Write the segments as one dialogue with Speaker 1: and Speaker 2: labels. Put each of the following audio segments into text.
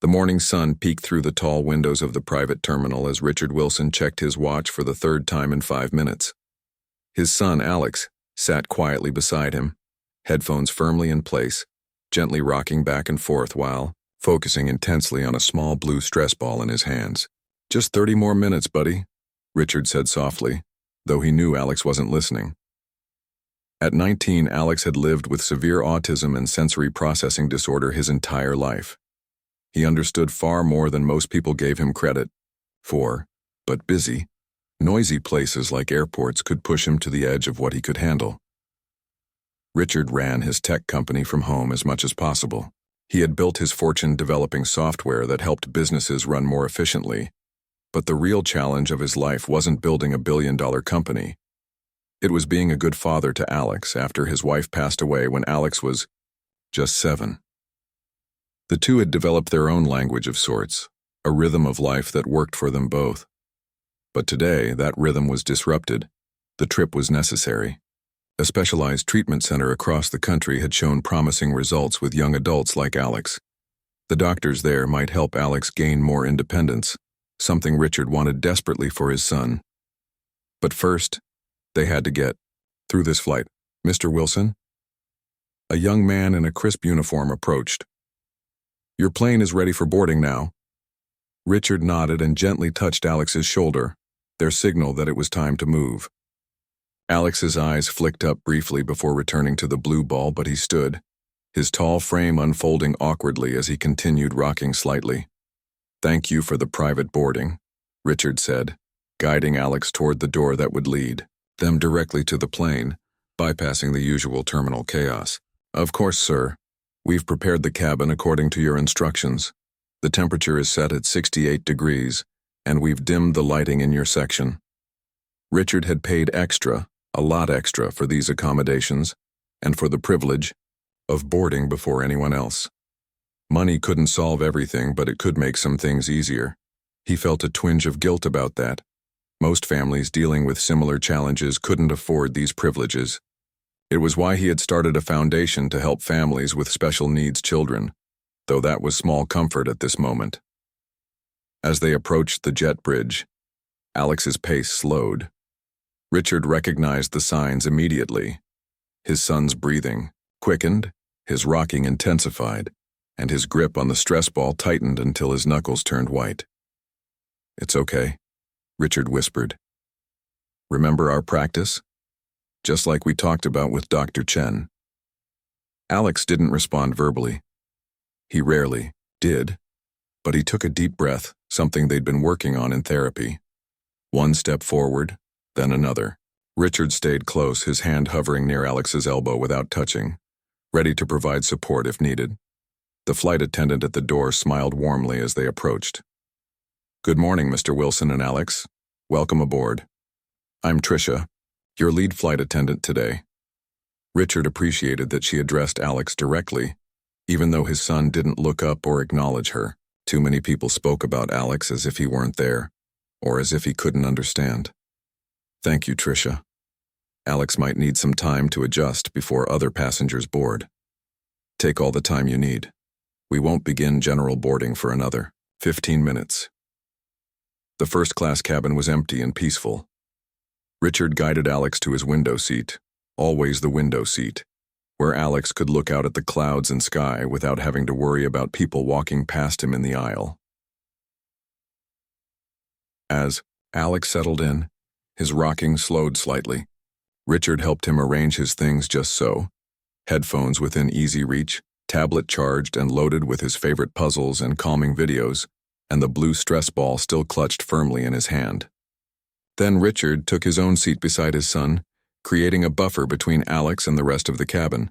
Speaker 1: The morning sun peeked through the tall windows of the private terminal as Richard Wilson checked his watch for the third time in 5 minutes. His son, Alex, sat quietly beside him, headphones firmly in place, gently rocking back and forth while focusing intensely on a small blue stress ball in his hands. "Just 30 more minutes, buddy," Richard said softly, though he knew Alex wasn't listening. At 19, Alex had lived with severe autism and sensory processing disorder his entire life. He understood far more than most people gave him credit for, but busy, noisy places like airports could push him to the edge of what he could handle. Richard ran his tech company from home as much as possible. He had built his fortune developing software that helped businesses run more efficiently. But the real challenge of his life wasn't building a billion-dollar company. It was being a good father to Alex after his wife passed away when Alex was just 7. The two had developed their own language of sorts, a rhythm of life that worked for them both. But today, that rhythm was disrupted. The trip was necessary. A specialized treatment center across the country had shown promising results with young adults like Alex. The doctors there might help Alex gain more independence, something Richard wanted desperately for his son. But first, they had to get through this flight. "Mr. Wilson?" A young man in a crisp uniform approached. "Your plane is ready for boarding now." Richard nodded and gently touched Alex's shoulder, their signal that it was time to move. Alex's eyes flicked up briefly before returning to the blue ball, but he stood, his tall frame unfolding awkwardly as he continued rocking slightly. "Thank you for the private boarding," Richard said, guiding Alex toward the door that would lead them directly to the plane, bypassing the usual terminal chaos. "Of course, sir. We've prepared the cabin according to your instructions. The temperature is set at 68 degrees, and we've dimmed the lighting in your section." Richard had paid extra, a lot extra, for these accommodations, and for the privilege of boarding before anyone else. Money couldn't solve everything, but it could make some things easier. He felt a twinge of guilt about that. Most families dealing with similar challenges couldn't afford these privileges. It was why he had started a foundation to help families with special needs children, though that was small comfort at this moment. As they approached the jet bridge, Alex's pace slowed. Richard recognized the signs immediately. His son's breathing quickened, his rocking intensified, and his grip on the stress ball tightened until his knuckles turned white. "It's okay," Richard whispered. "Remember our practice? Just like we talked about with Dr. Chen." Alex didn't respond verbally. He rarely did, but he took a deep breath, something they'd been working on in therapy. One step forward, then another. Richard stayed close, his hand hovering near Alex's elbow without touching, ready to provide support if needed. The flight attendant at the door smiled warmly as they approached. "Good morning, Mr. Wilson and Alex. Welcome aboard. I'm Tricia, your lead flight attendant today." Richard appreciated that she addressed Alex directly, even though his son didn't look up or acknowledge her. Too many people spoke about Alex as if he weren't there, or as if he couldn't understand. "Thank you, Tricia. Alex might need some time to adjust before other passengers board. Take all the time you need. We won't begin general boarding for another 15 minutes." The first-class cabin was empty and peaceful. Richard guided Alex to his window seat, always the window seat, where Alex could look out at the clouds and sky without having to worry about people walking past him in the aisle. As Alex settled in, his rocking slowed slightly. Richard helped him arrange his things just so, headphones within easy reach, tablet charged and loaded with his favorite puzzles and calming videos, and the blue stress ball still clutched firmly in his hand. Then Richard took his own seat beside his son, creating a buffer between Alex and the rest of the cabin.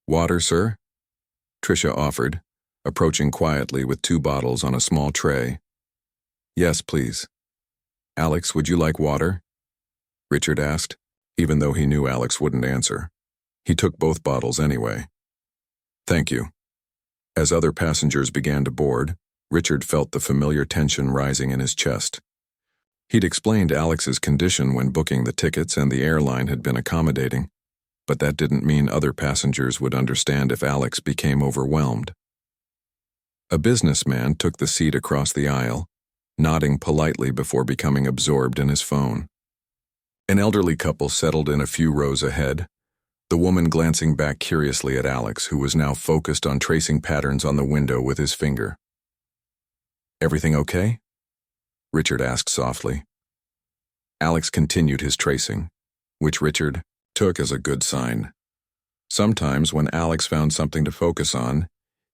Speaker 1: "Water, sir?" Tricia offered, approaching quietly with 2 bottles on a small tray. "Yes, please." "Alex, would you like water?" Richard asked, even though he knew Alex wouldn't answer. He took both bottles anyway. "Thank you." As other passengers began to board, Richard felt the familiar tension rising in his chest. He'd explained Alex's condition when booking the tickets, and the airline had been accommodating, but that didn't mean other passengers would understand if Alex became overwhelmed. A businessman took the seat across the aisle, nodding politely before becoming absorbed in his phone. An elderly couple settled in a few rows ahead, the woman glancing back curiously at Alex, who was now focused on tracing patterns on the window with his finger. "Everything okay?" Richard asked softly. Alex continued his tracing, which Richard took as a good sign. Sometimes when Alex found something to focus on,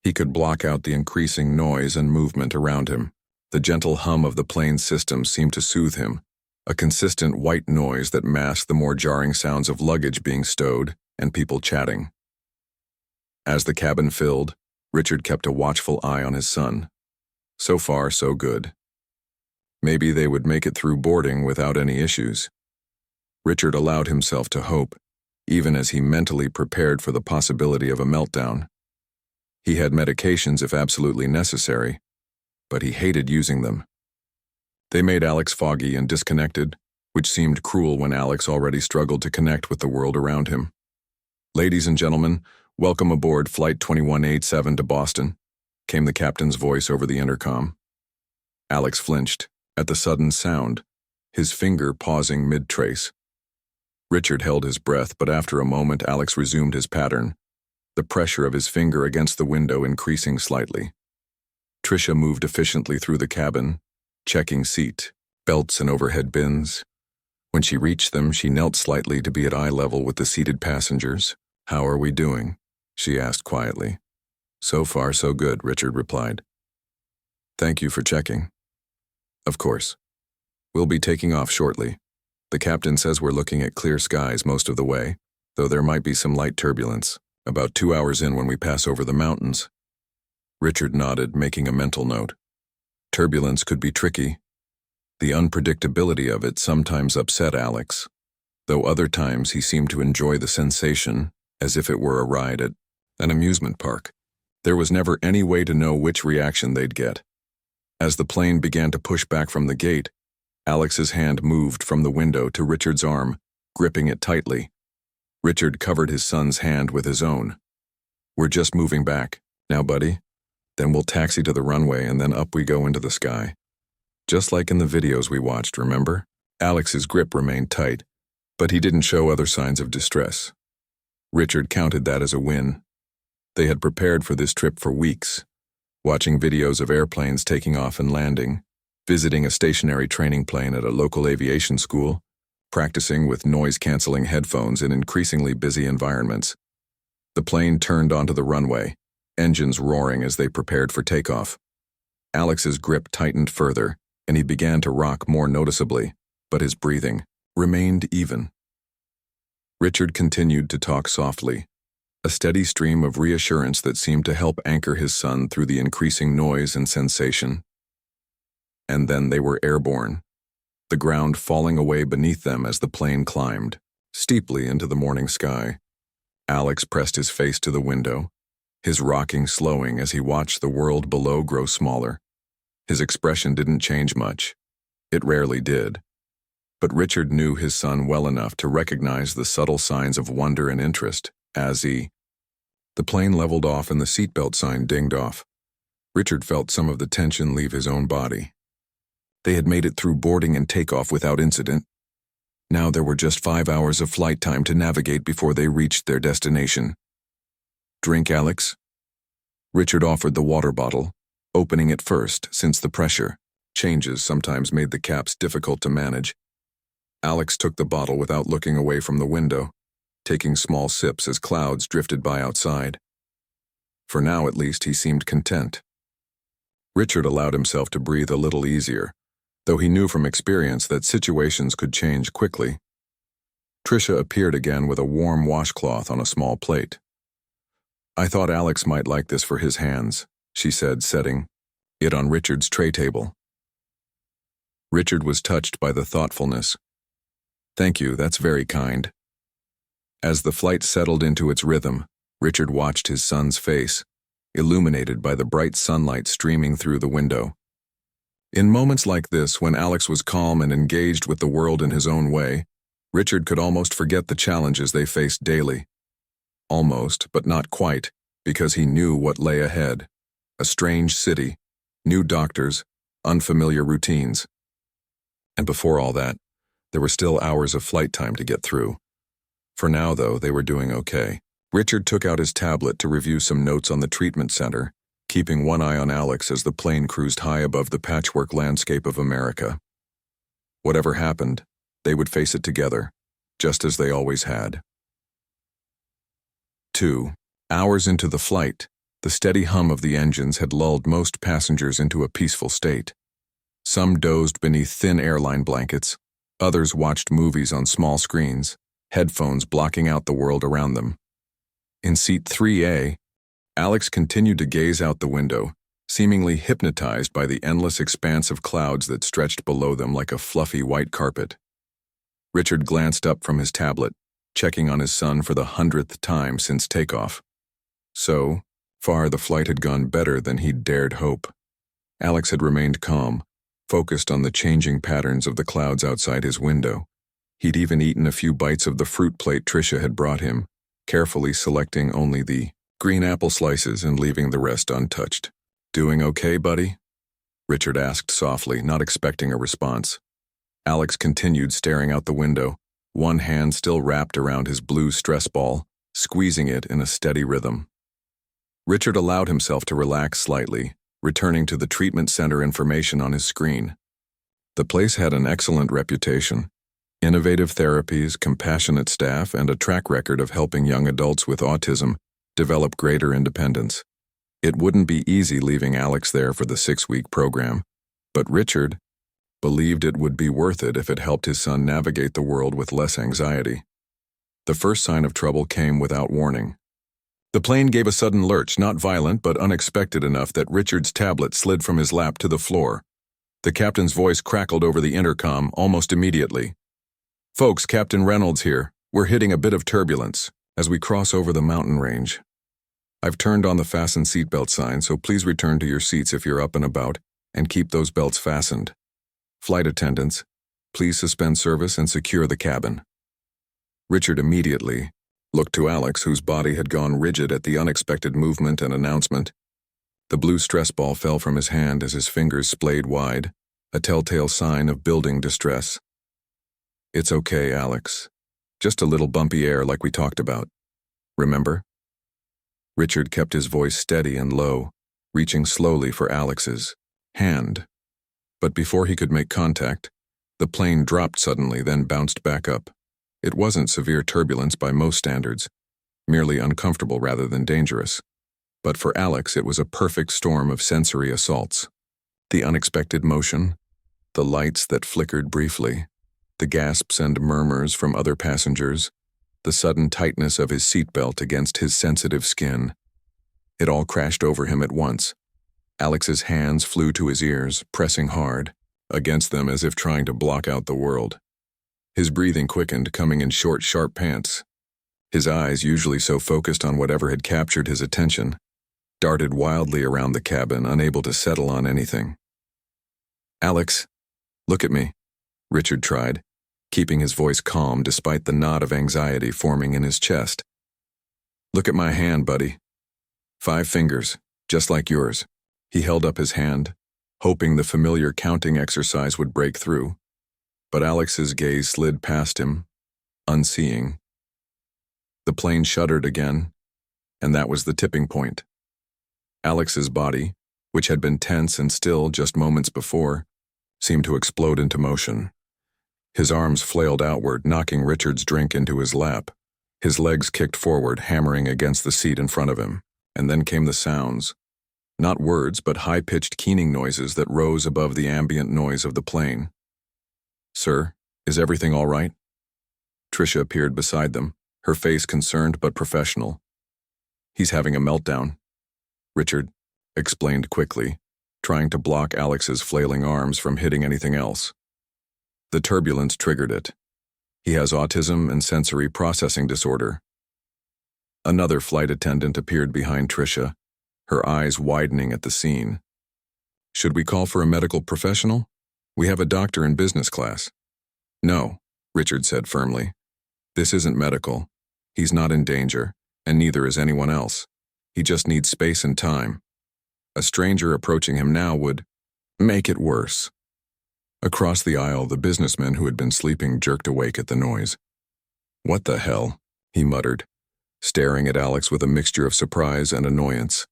Speaker 1: he could block out the increasing noise and movement around him. The gentle hum of the plane's system seemed to soothe him, a consistent white noise that masked the more jarring sounds of luggage being stowed and people chatting. As the cabin filled, Richard kept a watchful eye on his son. So far, so good. Maybe they would make it through boarding without any issues. Richard allowed himself to hope, even as he mentally prepared for the possibility of a meltdown. He had medications if absolutely necessary, but he hated using them. They made Alex foggy and disconnected, which seemed cruel when Alex already struggled to connect with the world around him. "Ladies and gentlemen, welcome aboard Flight 2187 to Boston," came the captain's voice over the intercom. Alex flinched at the sudden sound, his finger pausing mid-trace. Richard held his breath, but after a moment Alex resumed his pattern, the pressure of his finger against the window increasing slightly. Tricia moved efficiently through the cabin, checking seat, belts, and overhead bins. When she reached them, she knelt slightly to be at eye level with the seated passengers. "How are we doing?" she asked quietly. "So far, so good," Richard replied. "Thank you for checking." "Of course. We'll be taking off shortly. The captain says we're looking at clear skies most of the way, though there might be some light turbulence, about 2 hours in when we pass over the mountains." Richard nodded, making a mental note. Turbulence could be tricky. The unpredictability of it sometimes upset Alex, though other times he seemed to enjoy the sensation, as if it were a ride at an amusement park. There was never any way to know which reaction they'd get. As the plane began to push back from the gate, Alex's hand moved from the window to Richard's arm, gripping it tightly. Richard covered his son's hand with his own. "We're just moving back. Now, buddy? Then we'll taxi to the runway and then up we go into the sky. Just like in the videos we watched, remember?" Alex's grip remained tight, but he didn't show other signs of distress. Richard counted that as a win. They had prepared for this trip for weeks, watching videos of airplanes taking off and landing, visiting a stationary training plane at a local aviation school, practicing with noise-canceling headphones in increasingly busy environments. The plane turned onto the runway, engines roaring as they prepared for takeoff. Alex's grip tightened further, and he began to rock more noticeably, but his breathing remained even. Richard continued to talk softly, a steady stream of reassurance that seemed to help anchor his son through the increasing noise and sensation. And then they were airborne, the ground falling away beneath them as the plane climbed steeply into the morning sky. Alex pressed his face to the window, his rocking slowing as he watched the world below grow smaller. His expression didn't change much. It rarely did. But Richard knew his son well enough to recognize the subtle signs of wonder and interest as the plane leveled off and the seatbelt sign dinged off. Richard felt some of the tension leave his own body. They had made it through boarding and takeoff without incident. Now there were just 5 hours of flight time to navigate before they reached their destination. "Drink, Alex?" Richard offered the water bottle, opening it first since the pressure changes sometimes made the caps difficult to manage. Alex took the bottle without looking away from the window, taking small sips as clouds drifted by outside. For now, at least, he seemed content. Richard allowed himself to breathe a little easier, though he knew from experience that situations could change quickly. Tricia appeared again with a warm washcloth on a small plate. "I thought Alex might like this for his hands," she said, setting it on Richard's tray table. Richard was touched by the thoughtfulness. "Thank you, that's very kind." As the flight settled into its rhythm, Richard watched his son's face, illuminated by the bright sunlight streaming through the window. In moments like this, when Alex was calm and engaged with the world in his own way, Richard could almost forget the challenges they faced daily. Almost, but not quite, because he knew what lay ahead. A strange city, new doctors, unfamiliar routines. And before all that, there were still hours of flight time to get through. For now, though, they were doing okay. Richard took out his tablet to review some notes on the treatment center, keeping one eye on Alex as the plane cruised high above the patchwork landscape of America. Whatever happened, they would face it together, just as they always had. 2 hours into the flight, the steady hum of the engines had lulled most passengers into a peaceful state. Some dozed beneath thin airline blankets, others watched movies on small screens, headphones blocking out the world around them. In seat 3A, Alex continued to gaze out the window, seemingly hypnotized by the endless expanse of clouds that stretched below them like a fluffy white carpet. Richard glanced up from his tablet, checking on his son for the 100th time since takeoff. So far, the flight had gone better than he'd dared hope. Alex had remained calm, focused on the changing patterns of the clouds outside his window. He'd even eaten a few bites of the fruit plate Tricia had brought him, carefully selecting only the green apple slices and leaving the rest untouched. "Doing okay, buddy?" Richard asked softly, not expecting a response. Alex continued staring out the window, one hand still wrapped around his blue stress ball, squeezing it in a steady rhythm. Richard allowed himself to relax slightly, returning to the treatment center information on his screen. The place had an excellent reputation. Innovative therapies, compassionate staff, and a track record of helping young adults with autism develop greater independence. It wouldn't be easy leaving Alex there for the 6-week program, but Richard believed it would be worth it if it helped his son navigate the world with less anxiety. The first sign of trouble came without warning. The plane gave a sudden lurch, not violent but unexpected enough that Richard's tablet slid from his lap to the floor. The captain's voice crackled over the intercom almost immediately. "Folks, Captain Reynolds here. We're hitting a bit of turbulence as we cross over the mountain range. I've turned on the fasten seatbelt sign, so please return to your seats if you're up and about, and keep those belts fastened. Flight attendants, please suspend service and secure the cabin." Richard immediately looked to Alex, whose body had gone rigid at the unexpected movement and announcement. The blue stress ball fell from his hand as his fingers splayed wide, a telltale sign of building distress. "It's okay, Alex. Just a little bumpy air like we talked about. Remember?" Richard kept his voice steady and low, reaching slowly for Alex's hand. But before he could make contact, the plane dropped suddenly, then bounced back up. It wasn't severe turbulence by most standards, merely uncomfortable rather than dangerous. But for Alex, it was a perfect storm of sensory assaults. The unexpected motion, the lights that flickered briefly, the gasps and murmurs from other passengers, the sudden tightness of his seatbelt against his sensitive skin. It all crashed over him at once. Alex's hands flew to his ears, pressing hard against them as if trying to block out the world. His breathing quickened, coming in short, sharp pants. His eyes, usually so focused on whatever had captured his attention, darted wildly around the cabin, unable to settle on anything. "Alex, look at me," Richard tried, keeping his voice calm despite the knot of anxiety forming in his chest. "Look at my hand, buddy. 5 fingers, just like yours." He held up his hand, hoping the familiar counting exercise would break through. But Alex's gaze slid past him, unseeing. The plane shuddered again, and that was the tipping point. Alex's body, which had been tense and still just moments before, seemed to explode into motion. His arms flailed outward, knocking Richard's drink into his lap. His legs kicked forward, hammering against the seat in front of him. And then came the sounds. Not words, but high-pitched keening noises that rose above the ambient noise of the plane. "Sir, is everything all right?" Tricia appeared beside them, her face concerned but professional. "He's having a meltdown," Richard explained quickly, trying to block Alex's flailing arms from hitting anything else. The turbulence triggered it. "He has autism and sensory processing disorder." Another flight attendant appeared behind Tricia, her eyes widening at the scene. "Should we call for a medical professional? We have a doctor in business class." "No," Richard said firmly. "This isn't medical. He's not in danger, and neither is anyone else. He just needs space and time. A stranger approaching him now would make it worse. Across the aisle, the businessman who had been sleeping jerked awake at the noise. "What the hell?" he muttered, staring at Alex with a mixture of surprise and annoyance.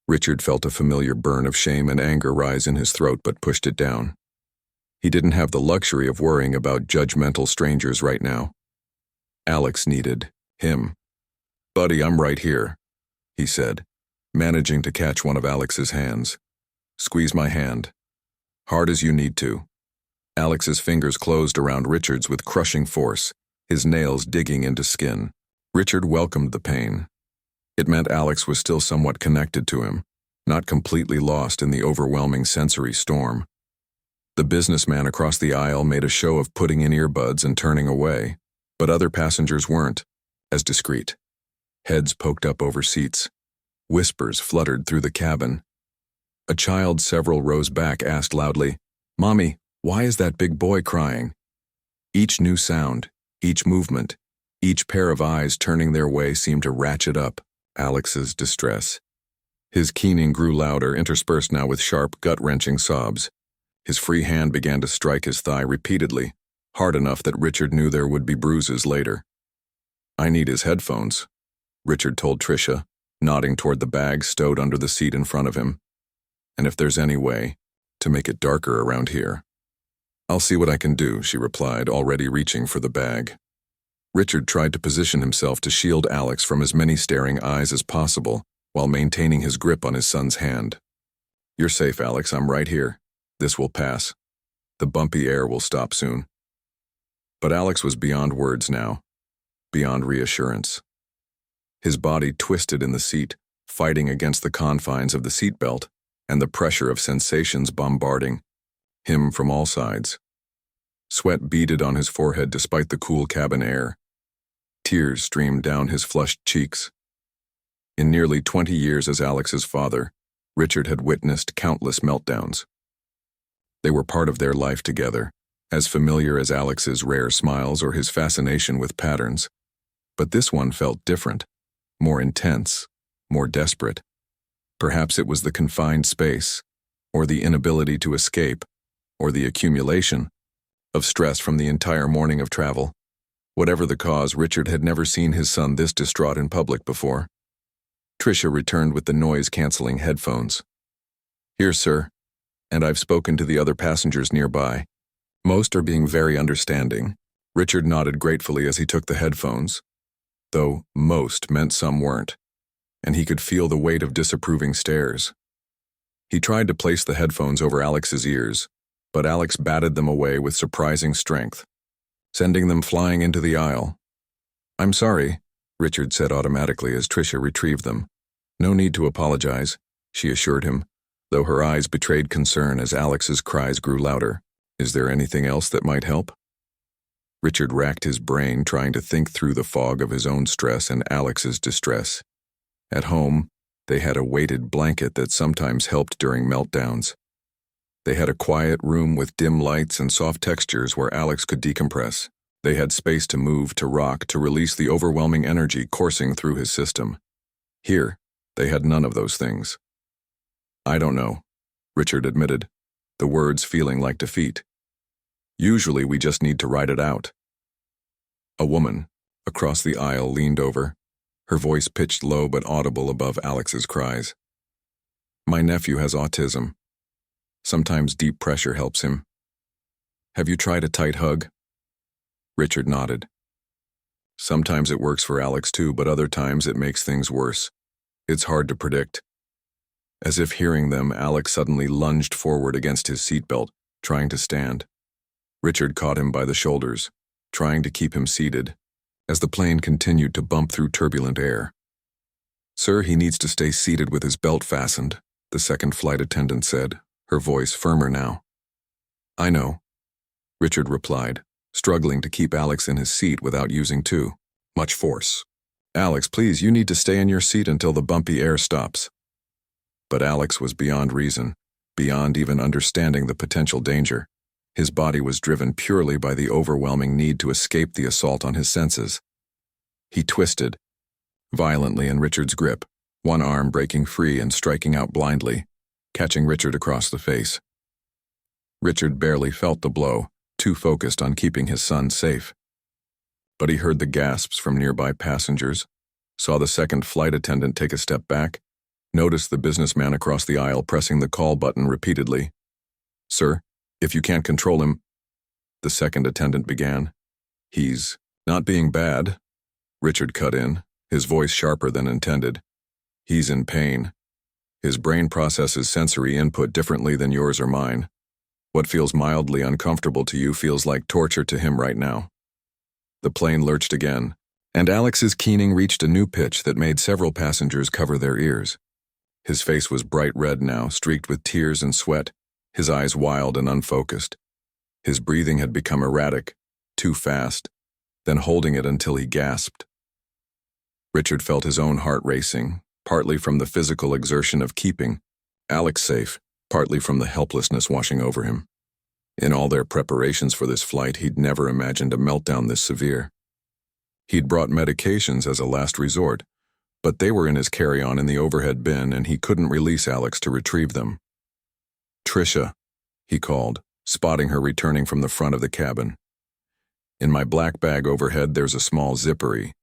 Speaker 1: Richard felt a familiar burn of shame and anger rise in his throat but pushed it down. He didn't have the luxury of worrying about judgmental strangers right now. Alex needed him. "Buddy, I'm right here," he said, managing to catch one of Alex's hands. "Squeeze my hand. Hard as you need to." Alex's fingers closed around Richard's with crushing force, his nails digging into skin. Richard welcomed the pain. It meant Alex was still somewhat connected to him, not completely lost in the overwhelming sensory storm. The businessman across the aisle made a show of putting in earbuds and turning away, but other passengers weren't as discreet. Heads poked up over seats. Whispers fluttered through the cabin. A child several rows back asked loudly, "Mommy, why is that big boy crying?" Each new sound, each movement, each pair of eyes turning their way seemed to ratchet up Alex's distress. His keening grew louder, interspersed now with sharp, gut-wrenching sobs. His free hand began to strike his thigh repeatedly, hard enough that Richard knew there would be bruises later. "I need his headphones," Richard told Tricia, nodding toward the bag stowed under the seat in front of him. "And if there's any way to make it darker around here." "I'll see what I can do," she replied, already reaching for the bag. Richard tried to position himself to shield Alex from as many staring eyes as possible while maintaining his grip on his son's hand. "You're safe, Alex. I'm right here. This will pass. The bumpy air will stop soon." But Alex was beyond words now, beyond reassurance. His body twisted in the seat, fighting against the confines of the seatbelt and the pressure of sensations bombarding him from all sides. Sweat beaded on his forehead despite the cool cabin air. Tears streamed down his flushed cheeks. In nearly 20 years as Alex's father, Richard had witnessed countless meltdowns. They were part of their life together, as familiar as Alex's rare smiles or his fascination with patterns. But this one felt different, more intense, more desperate. Perhaps it was the confined space, or the inability to escape, or the accumulation of stress from the entire morning of travel. Whatever the cause, Richard had never seen his son this distraught in public before. Tricia returned with the noise-canceling headphones. "Here, sir, and I've spoken to the other passengers nearby. Most are being very understanding." Richard nodded gratefully as he took the headphones, though most meant some weren't, and he could feel the weight of disapproving stares. He tried to place the headphones over Alex's ears, but Alex batted them away with surprising strength, sending them flying into the aisle. "I'm sorry," Richard said automatically as Tricia retrieved them. "No need to apologize," she assured him, though her eyes betrayed concern as Alex's cries grew louder. "Is there anything else that might help?" Richard racked his brain trying to think through the fog of his own stress and Alex's distress. At home, they had a weighted blanket that sometimes helped during meltdowns. They had a quiet room with dim lights and soft textures where Alex could decompress. They had space to move, to rock, to release the overwhelming energy coursing through his system. Here, they had none of those things. "I don't know," Richard admitted, the words feeling like defeat. "Usually we just need to ride it out." A woman, across the aisle, leaned over, her voice pitched low but audible above Alex's cries. "My nephew has autism. Sometimes deep pressure helps him. Have you tried a tight hug?" Richard nodded. "Sometimes it works for Alex too, but other times it makes things worse. It's hard to predict." As if hearing them, Alex suddenly lunged forward against his seatbelt, trying to stand. Richard caught him by the shoulders, trying to keep him seated, as the plane continued to bump through turbulent air. "Sir, he needs to stay seated with his belt fastened," the second flight attendant said, her voice firmer now. "I know," Richard replied, struggling to keep Alex in his seat without using too much force. "Alex, please, you need to stay in your seat until the bumpy air stops." But Alex was beyond reason, beyond even understanding the potential danger. His body was driven purely by the overwhelming need to escape the assault on his senses. He twisted violently in Richard's grip, one arm breaking free and striking out blindly, catching Richard across the face. Richard barely felt the blow, too focused on keeping his son safe. But he heard the gasps from nearby passengers, saw the second flight attendant take a step back, noticed the businessman across the aisle pressing the call button repeatedly. "Sir, if you can't control him," the second attendant began. "He's not being bad," Richard cut in, his voice sharper than intended. "He's in pain. His brain processes sensory input differently than yours or mine. What feels mildly uncomfortable to you feels like torture to him right now." The plane lurched again, and Alex's keening reached a new pitch that made several passengers cover their ears. His face was bright red now, streaked with tears and sweat, his eyes wild and unfocused. His breathing had become erratic, too fast, then holding it until he gasped. Richard felt his own heart racing, partly from the physical exertion of keeping Alex safe, partly from the helplessness washing over him. In all their preparations for this flight, he'd never imagined a meltdown this severe. He'd brought medications as a last resort, but they were in his carry-on in the overhead bin and he couldn't release Alex to retrieve them. "Tricia," he called, spotting her returning from the front of the cabin. "In my black bag overhead there's a small zippery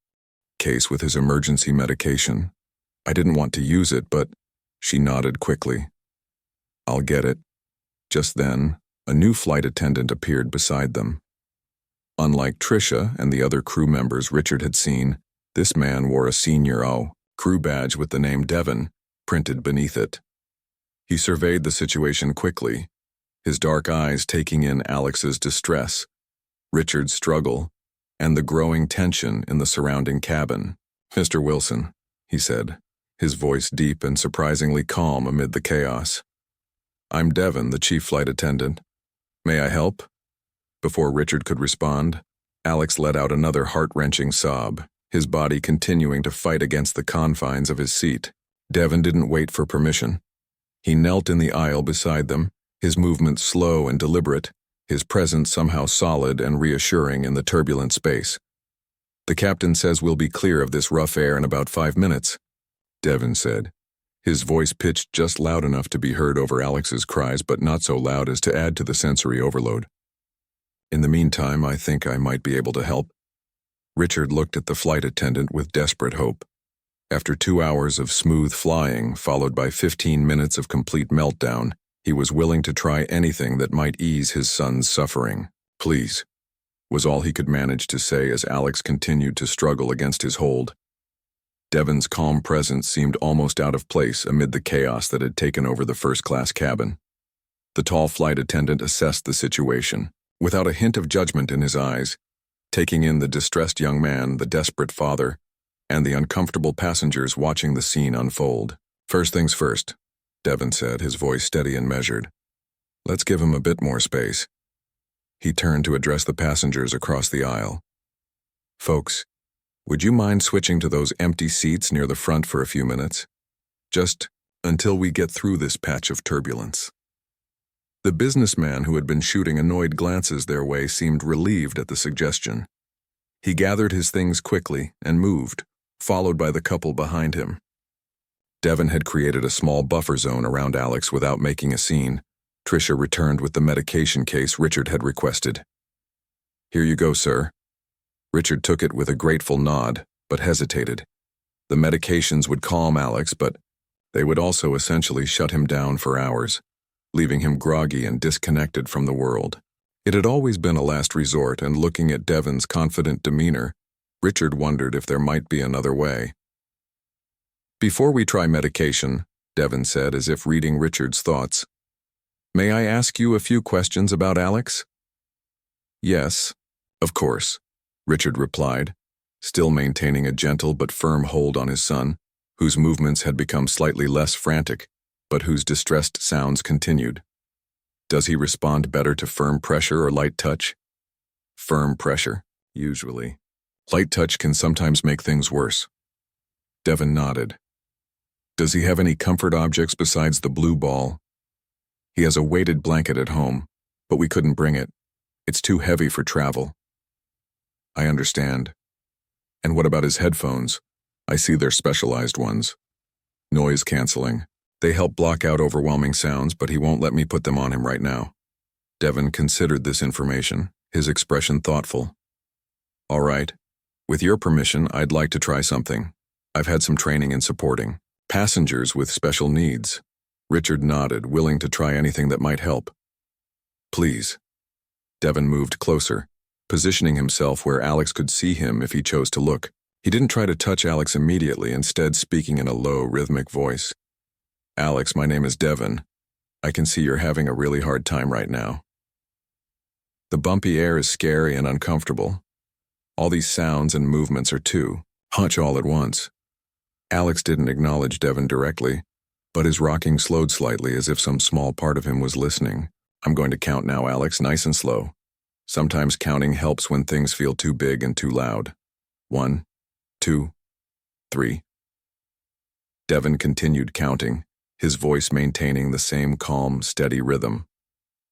Speaker 1: case with his emergency medication. I didn't want to use it, but..." She nodded quickly. "I'll get it." Just then, a new flight attendant appeared beside them. Unlike Tricia and the other crew members Richard had seen, this man wore a senior crew badge with the name Devon printed beneath it. He surveyed the situation quickly, his dark eyes taking in Alex's distress, Richard's struggle, and the growing tension in the surrounding cabin. "Mr. Wilson," he said, his voice deep and surprisingly calm amid the chaos. "I'm Devon, the chief flight attendant. May I help?" Before Richard could respond, Alex let out another heart-wrenching sob, his body continuing to fight against the confines of his seat. Devon didn't wait for permission. He knelt in the aisle beside them, his movements slow and deliberate, his presence somehow solid and reassuring in the turbulent space. "The captain says we'll be clear of this rough air in about 5 minutes, Devon said, his voice pitched just loud enough to be heard over Alex's cries but not so loud as to add to the sensory overload. "In the meantime, I think I might be able to help." Richard looked at the flight attendant with desperate hope. After 2 hours of smooth flying, followed by 15 minutes of complete meltdown, he was willing to try anything that might ease his son's suffering. "Please," was all he could manage to say as Alex continued to struggle against his hold. Devon's calm presence seemed almost out of place amid the chaos that had taken over the first-class cabin. The tall flight attendant assessed the situation, without a hint of judgment in his eyes, taking in the distressed young man, the desperate father, and the uncomfortable passengers watching the scene unfold. "First things first," Devon said, his voice steady and measured. "Let's give him a bit more space." He turned to address the passengers across the aisle. "Folks, would you mind switching to those empty seats near the front for a few minutes? Just until we get through this patch of turbulence." The businessman who had been shooting annoyed glances their way seemed relieved at the suggestion. He gathered his things quickly and moved, followed by the couple behind him. Devon had created a small buffer zone around Alex without making a scene. Tricia returned with the medication case Richard had requested. "Here you go, sir." Richard took it with a grateful nod, but hesitated. The medications would calm Alex, but they would also essentially shut him down for hours, leaving him groggy and disconnected from the world. It had always been a last resort, and looking at Devon's confident demeanor, Richard wondered if there might be another way. "Before we try medication," Devon said as if reading Richard's thoughts, "may I ask you a few questions about Alex?" "Yes, of course," Richard replied, still maintaining a gentle but firm hold on his son, whose movements had become slightly less frantic, but whose distressed sounds continued. "Does he respond better to firm pressure or light touch?" "Firm pressure, usually. Light touch can sometimes make things worse." Devon nodded. "Does he have any comfort objects besides the blue ball?" "He has a weighted blanket at home, but we couldn't bring it. It's too heavy for travel." "I understand. And what about his headphones? I see they're specialized ones." Noise canceling. They help block out overwhelming sounds, but he won't let me put them on him right now. Devon considered this information, his expression thoughtful. All right. With your permission, I'd like to try something. I've had some training in supporting passengers with special needs. Richard nodded, willing to try anything that might help. Please. Devon moved closer, positioning himself where Alex could see him if he chose to look. He didn't try to touch Alex immediately, instead speaking in a low, rhythmic voice. Alex, my name is Devon. I can see you're having a really hard time right now. The bumpy air is scary and uncomfortable. All these sounds and movements are too much all at once. Alex didn't acknowledge Devon directly, but his rocking slowed slightly as if some small part of him was listening. I'm going to count now, Alex, nice and slow. Sometimes counting helps when things feel too big and too loud. 1, 2, 3. Devon continued counting, his voice maintaining the same calm, steady rhythm.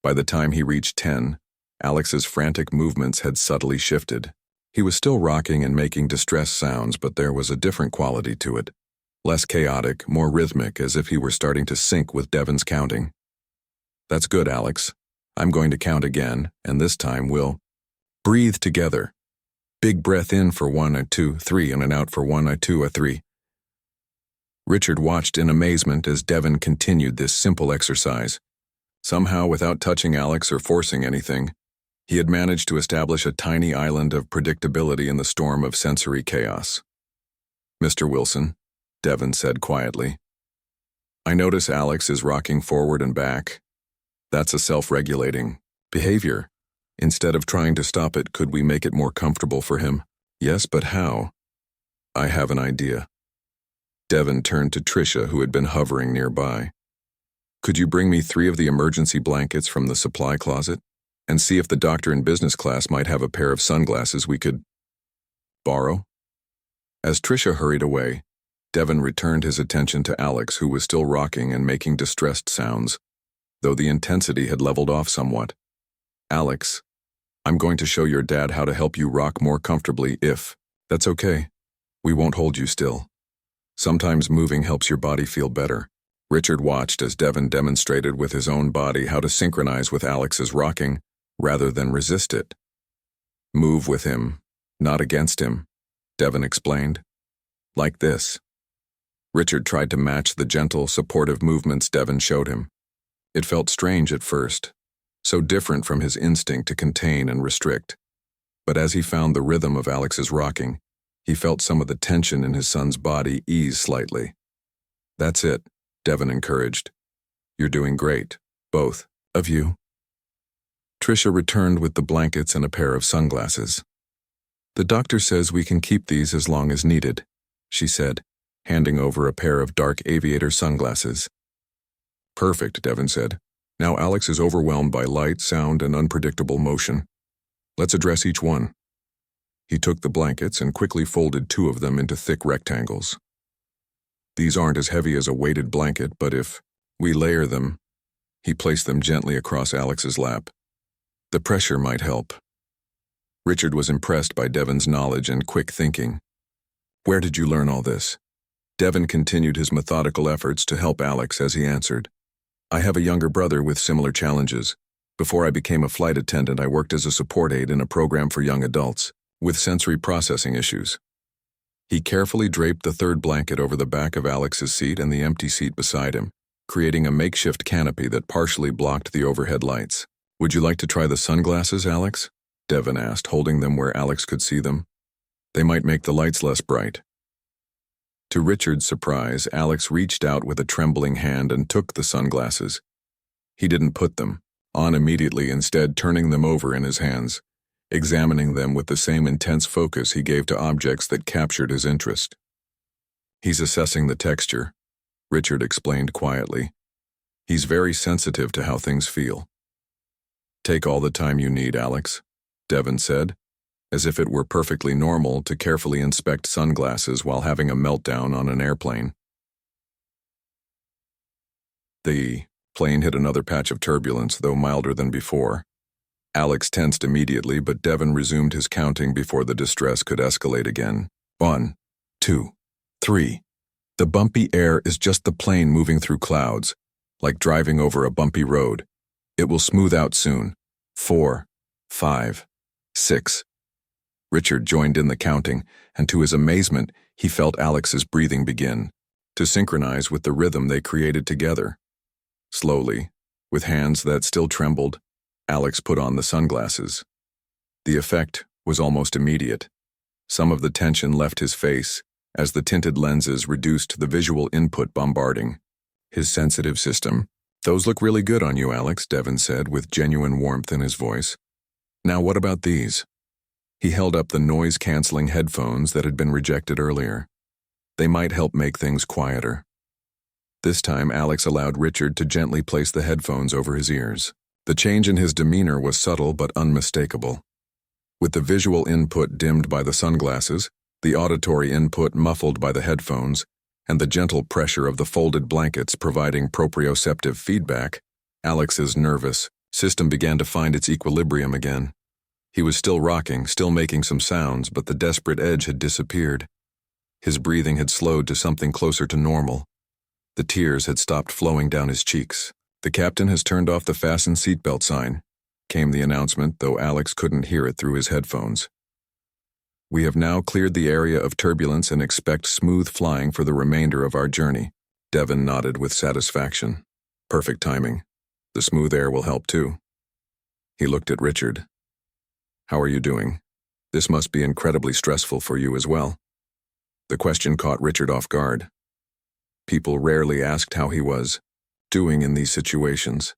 Speaker 1: By the time he reached 10, Alex's frantic movements had subtly shifted. He was still rocking and making distressed sounds, but there was a different quality to it. Less chaotic, more rhythmic, as if he were starting to sync with Devon's counting. That's good, Alex. I'm going to count again, and this time we'll breathe together. Big breath in for 1, 2, 3, and an out for 1, 2, 3. Richard watched in amazement as Devon continued this simple exercise. Somehow, without touching Alex or forcing anything, he had managed to establish a tiny island of predictability in the storm of sensory chaos. Mr. Wilson, Devon said quietly, I notice Alex is rocking forward and back. That's a self-regulating behavior. Instead of trying to stop it, could we make it more comfortable for him? Yes, but how? I have an idea. Devon turned to Tricia, who had been hovering nearby. Could you bring me 3 of the emergency blankets from the supply closet? And see if the doctor in business class might have a pair of sunglasses we could borrow? As Tricia hurried away, Devon returned his attention to Alex, who was still rocking and making distressed sounds, though the intensity had leveled off somewhat. Alex, I'm going to show your dad how to help you rock more comfortably if that's okay. We won't hold you still. Sometimes moving helps your body feel better. Richard watched as Devon demonstrated with his own body how to synchronize with Alex's rocking, rather than resist it. Move with him, not against him, Devon explained. Like this. Richard tried to match the gentle, supportive movements Devon showed him. It felt strange at first, so different from his instinct to contain and restrict. But as he found the rhythm of Alex's rocking, he felt some of the tension in his son's body ease slightly. That's it, Devon encouraged. You're doing great, both of you. Tricia returned with the blankets and a pair of sunglasses. The doctor says we can keep these as long as needed, she said, handing over a pair of dark aviator sunglasses. Perfect, Devon said. Now Alex is overwhelmed by light, sound, and unpredictable motion. Let's address each one. He took the blankets and quickly folded 2 of them into thick rectangles. These aren't as heavy as a weighted blanket, but if we layer them, he placed them gently across Alex's lap. The pressure might help. Richard was impressed by Devon's knowledge and quick thinking. Where did you learn all this? Devon continued his methodical efforts to help Alex as he answered. I have a younger brother with similar challenges. Before I became a flight attendant, I worked as a support aide in a program for young adults with sensory processing issues. He carefully draped the 3rd blanket over the back of Alex's seat and the empty seat beside him, creating a makeshift canopy that partially blocked the overhead lights. Would you like to try the sunglasses, Alex? Devon asked, holding them where Alex could see them. They might make the lights less bright. To Richard's surprise, Alex reached out with a trembling hand and took the sunglasses. He didn't put them on immediately, instead turning them over in his hands, examining them with the same intense focus he gave to objects that captured his interest. He's assessing the texture, Richard explained quietly. He's very sensitive to how things feel. Take all the time you need, Alex, Devon said, as if it were perfectly normal to carefully inspect sunglasses while having a meltdown on an airplane. The plane hit another patch of turbulence, though milder than before. Alex tensed immediately, but Devon resumed his counting before the distress could escalate again. 1, 2, 3. The bumpy air is just the plane moving through clouds, like driving over a bumpy road. It will smooth out soon. 4, 5, 6. Richard joined in the counting, and to his amazement, he felt Alex's breathing begin to synchronize with the rhythm they created together. Slowly, with hands that still trembled, Alex put on the sunglasses. The effect was almost immediate. Some of the tension left his face as the tinted lenses reduced the visual input bombarding his sensitive system. "Those look really good on you, Alex," Devon said with genuine warmth in his voice. "Now what about these?" He held up the noise-canceling headphones that had been rejected earlier. They might help make things quieter. This time, Alex allowed Richard to gently place the headphones over his ears. The change in his demeanor was subtle but unmistakable. With the visual input dimmed by the sunglasses, the auditory input muffled by the headphones, and the gentle pressure of the folded blankets providing proprioceptive feedback, Alex's nervous system began to find its equilibrium again. He was still rocking, still making some sounds, but the desperate edge had disappeared. His breathing had slowed to something closer to normal. The tears had stopped flowing down his cheeks. "The captain has turned off the fasten seatbelt sign," came the announcement, though Alex couldn't hear it through his headphones. "We have now cleared the area of turbulence and expect smooth flying for the remainder of our journey." Devon nodded with satisfaction. "Perfect timing. The smooth air will help too." He looked at Richard. "How are you doing? This must be incredibly stressful for you as well." The question caught Richard off guard. People rarely asked how he was doing in these situations,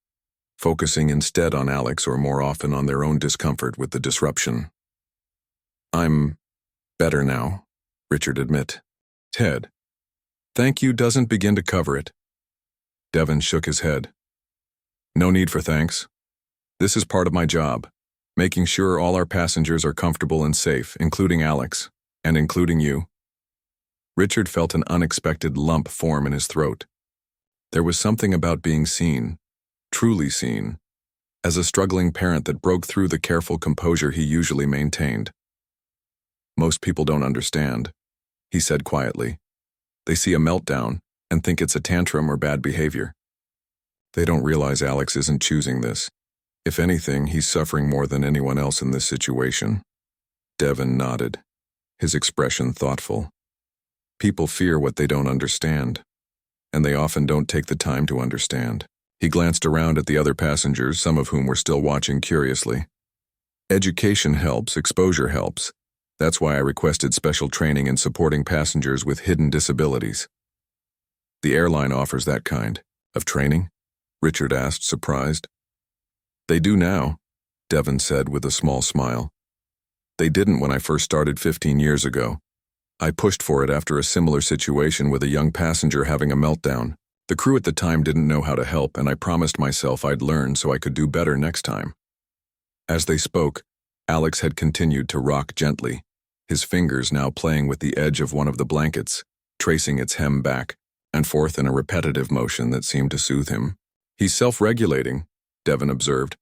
Speaker 1: focusing instead on Alex or more often on their own discomfort with the disruption. "I'm better now," Richard admitted. "Ted, thank you doesn't begin to cover it." Devon shook his head. "No need for thanks. This is part of my job, making sure all our passengers are comfortable and safe, including Alex, and including you." Richard felt an unexpected lump form in his throat. There was something about being seen, truly seen, as a struggling parent that broke through the careful composure he usually maintained. "Most people don't understand," he said quietly. "They see a meltdown and think it's a tantrum or bad behavior. They don't realize Alex isn't choosing this. If anything, he's suffering more than anyone else in this situation." Devon nodded, his expression thoughtful. People fear what they don't understand, and they often don't take the time to understand. He glanced around at the other passengers, some of whom were still watching curiously. "Education helps, exposure helps. That's why I requested special training in supporting passengers with hidden disabilities." "The airline offers that kind of training?" Richard asked, surprised. "They do now," Devon said with a small smile. "They didn't when I first started 15 years ago. I pushed for it after a similar situation with a young passenger having a meltdown. The crew at the time didn't know how to help, and I promised myself I'd learn so I could do better next time." As they spoke, Alex had continued to rock gently, his fingers now playing with the edge of one of the blankets, tracing its hem back and forth in a repetitive motion that seemed to soothe him. "He's self-regulating," Devon observed.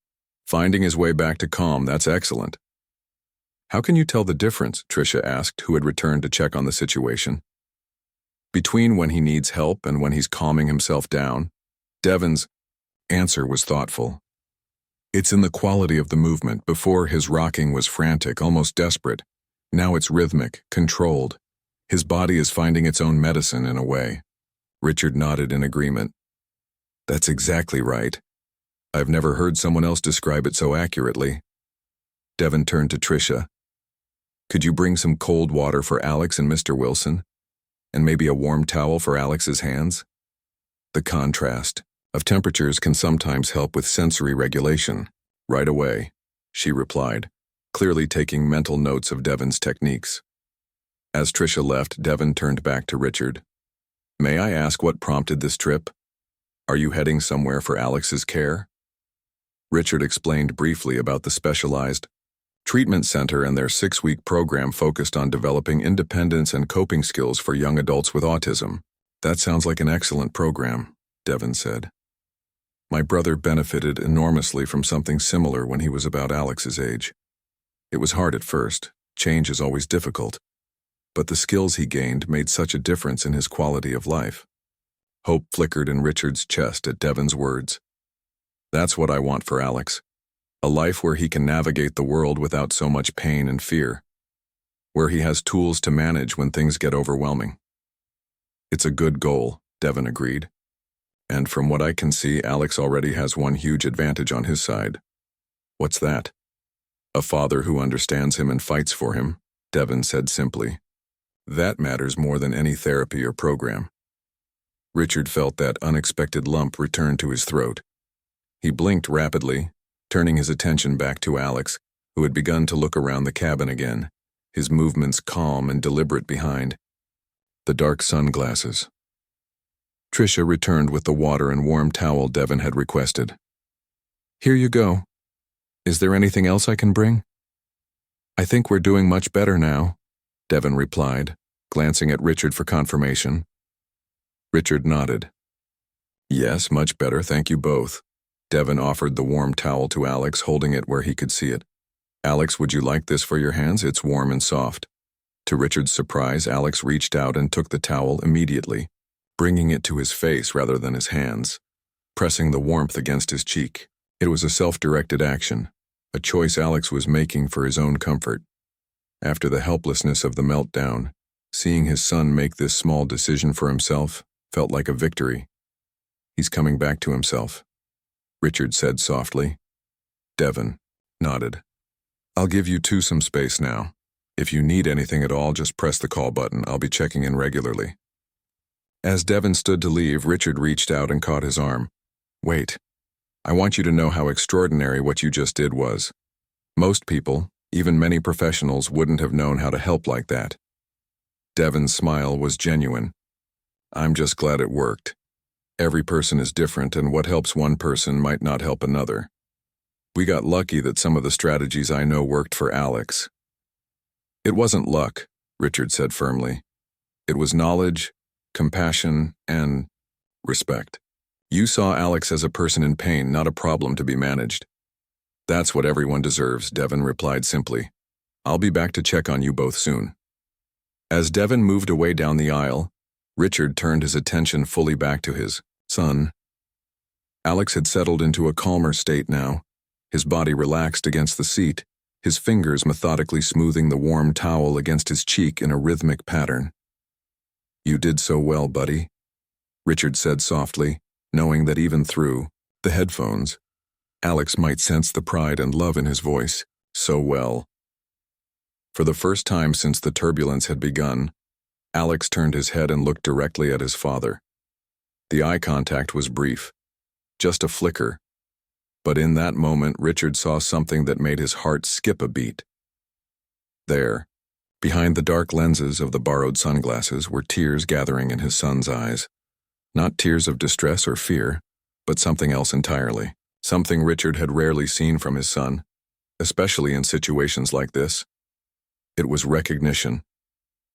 Speaker 1: "Finding his way back to calm, that's excellent." "How can you tell the difference?" Tricia asked, who had returned to check on the situation. "Between when he needs help and when he's calming himself down?" Devon's answer was thoughtful. "It's in the quality of the movement. Before, his rocking was frantic, almost desperate. Now it's rhythmic, controlled. His body is finding its own medicine in a way." Richard nodded in agreement. "That's exactly right. I've never heard someone else describe it so accurately." Devon turned to Tricia. "Could you bring some cold water for Alex and Mr. Wilson? And maybe a warm towel for Alex's hands?" The contrast of temperatures can sometimes help with sensory regulation. "Right away," she replied, clearly taking mental notes of Devon's techniques. As Tricia left, Devon turned back to Richard. "May I ask what prompted this trip? Are you heading somewhere for Alex's care?" Richard explained briefly about the specialized treatment center and their 6-week program focused on developing independence and coping skills for young adults with autism. "That sounds like an excellent program," Devon said. "My brother benefited enormously from something similar when he was about Alex's age. It was hard at first. Change is always difficult. but the skills he gained made such a difference in his quality of life. Hope flickered in Richard's chest at Devon's words. That's what I want for Alex. A life where he can navigate the world without so much pain and fear. Where he has tools to manage when things get overwhelming. It's a good goal, Devon agreed. And from what I can see, Alex already has one huge advantage on his side. What's that? A father who understands him and fights for him, Devon said simply. That matters more than any therapy or program. Richard felt that unexpected lump return to his throat. He blinked rapidly, turning his attention back to Alex, who had begun to look around the cabin again, his movements calm and deliberate behind the dark sunglasses. Tricia returned with the water and warm towel Devon had requested. Here you go. Is there anything else I can bring? I think we're doing much better now, Devon replied, glancing at Richard for confirmation. Richard nodded. Yes, much better, thank you both. Devon offered the warm towel to Alex, holding it where he could see it. Alex, would you like this for your hands? It's warm and soft. To Richard's surprise, Alex reached out and took the towel immediately, bringing it to his face rather than his hands, pressing the warmth against his cheek. It was a self-directed action, a choice Alex was making for his own comfort. After the helplessness of the meltdown, seeing his son make this small decision for himself felt like a victory. He's coming back to himself, Richard said softly. Devon nodded. I'll give you two some space now. If you need anything at all, just press the call button. I'll be checking in regularly. As Devon stood to leave, Richard reached out and caught his arm. Wait. I want you to know how extraordinary what you just did was. Most people, even many professionals, wouldn't have known how to help like that. Devon's smile was genuine. I'm just glad it worked. Every person is different, and what helps one person might not help another. We got lucky that some of the strategies I know worked for Alex. It wasn't luck, Richard said firmly. It was knowledge, compassion, and respect. You saw Alex as a person in pain, not a problem to be managed. That's what everyone deserves, Devon replied simply. I'll be back to check on you both soon. As Devon moved away down the aisle, Richard turned his attention fully back to his son. Alex had settled into a calmer state now, his body relaxed against the seat, his fingers methodically smoothing the warm towel against his cheek in a rhythmic pattern. You did so well, buddy, Richard said softly, knowing that even through the headphones, Alex might sense the pride and love in his voice. So well. For the first time since the turbulence had begun, Alex turned his head and looked directly at his father. The eye contact was brief, just a flicker, but in that moment Richard saw something that made his heart skip a beat. There, behind the dark lenses of the borrowed sunglasses, were tears gathering in his son's eyes. Not tears of distress or fear, but something else entirely. Something Richard had rarely seen from his son, especially in situations like this. It was recognition,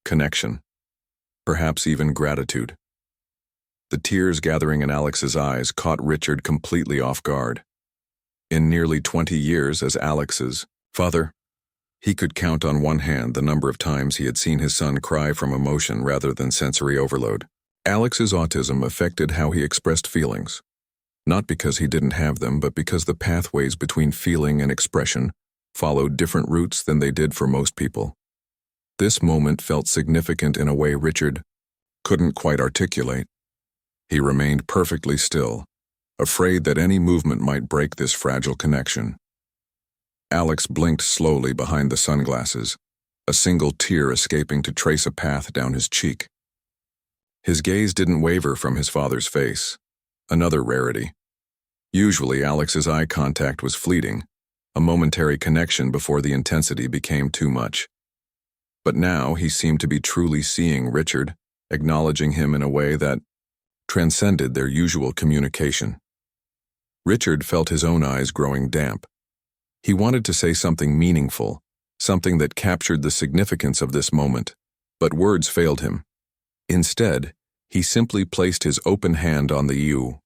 Speaker 1: connection, perhaps even gratitude. The tears gathering in Alex's eyes caught Richard completely off guard. In nearly 20 years as Alex's father, he could count on one hand the number of times he had seen his son cry from emotion rather than sensory overload. Alex's autism affected how he expressed feelings, not because he didn't have them, but because the pathways between feeling and expression followed different routes than they did for most people. This moment felt significant in a way Richard couldn't quite articulate. He remained perfectly still, afraid that any movement might break this fragile connection. Alex blinked slowly behind the sunglasses, a single tear escaping to trace a path down his cheek. His gaze didn't waver from his father's face, another rarity. Usually Alex's eye contact was fleeting, a momentary connection before the intensity became too much. But now he seemed to be truly seeing Richard, acknowledging him in a way that transcended their usual communication. Richard felt his own eyes growing damp. He wanted to say something meaningful, something that captured the significance of this moment, but words failed him. Instead, he simply placed his open hand on the U,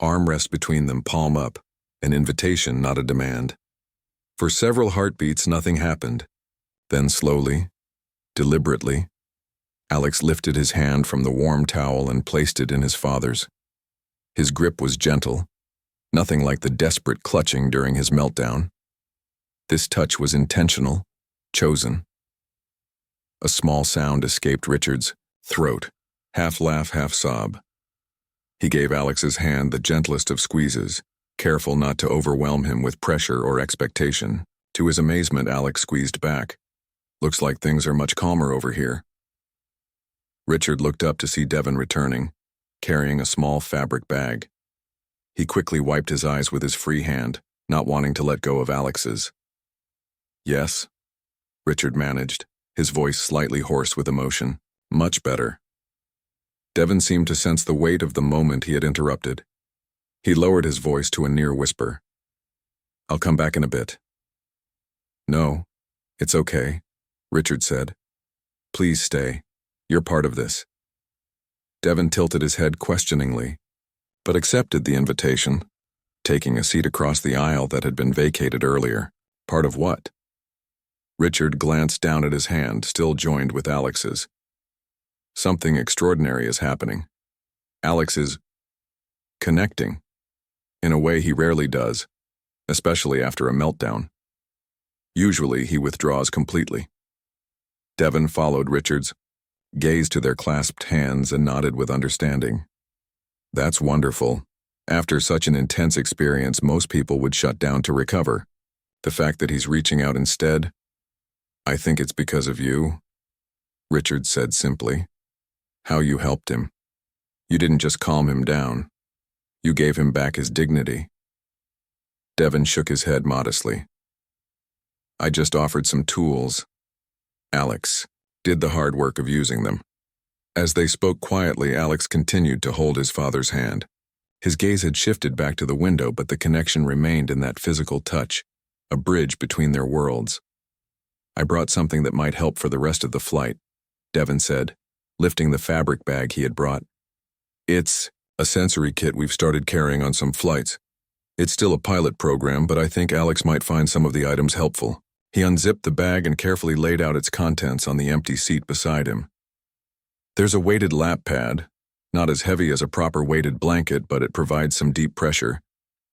Speaker 1: armrest between them, palm up, an invitation, not a demand. For several heartbeats, nothing happened. Then slowly, deliberately, Alex lifted his hand from the warm towel and placed it in his father's. His grip was gentle, nothing like the desperate clutching during his meltdown. This touch was intentional, chosen. A small sound escaped Richard's throat, half laugh, half sob. He gave Alex's hand the gentlest of squeezes, careful not to overwhelm him with pressure or expectation. To his amazement, Alex squeezed back. "Looks like things are much calmer over here." Richard looked up to see Devon returning, carrying a small fabric bag. He quickly wiped his eyes with his free hand, not wanting to let go of Alex's. "Yes," Richard managed, his voice slightly hoarse with emotion. "Much better." Devon seemed to sense the weight of the moment he had interrupted. He lowered his voice to a near whisper. "I'll come back in a bit." "No, it's okay," Richard said. "Please stay. You're part of this." Devon tilted his head questioningly, but accepted the invitation, taking a seat across the aisle that had been vacated earlier. Part of what? Richard glanced down at his hand, still joined with Alex's. Something extraordinary is happening. Alex is connecting, in a way he rarely does, especially after a meltdown. Usually he withdraws completely. Devon followed Richard's gaze to their clasped hands and nodded with understanding. "That's wonderful. After such an intense experience, most people would shut down to recover. The fact that he's reaching out instead, I think it's because of you," Richard said simply. "How you helped him. You didn't just calm him down. You gave him back his dignity." Devon shook his head modestly. "I just offered some tools. Alex did the hard work of using them." As they spoke quietly, Alex continued to hold his father's hand. His gaze had shifted back to the window, but the connection remained in that physical touch, a bridge between their worlds. "I brought something that might help for the rest of the flight," Devon said, lifting the fabric bag he had brought. "It's a sensory kit we've started carrying on some flights. It's still a pilot program, but I think Alex might find some of the items helpful." He unzipped the bag and carefully laid out its contents on the empty seat beside him. "There's a weighted lap pad, not as heavy as a proper weighted blanket, but it provides some deep pressure.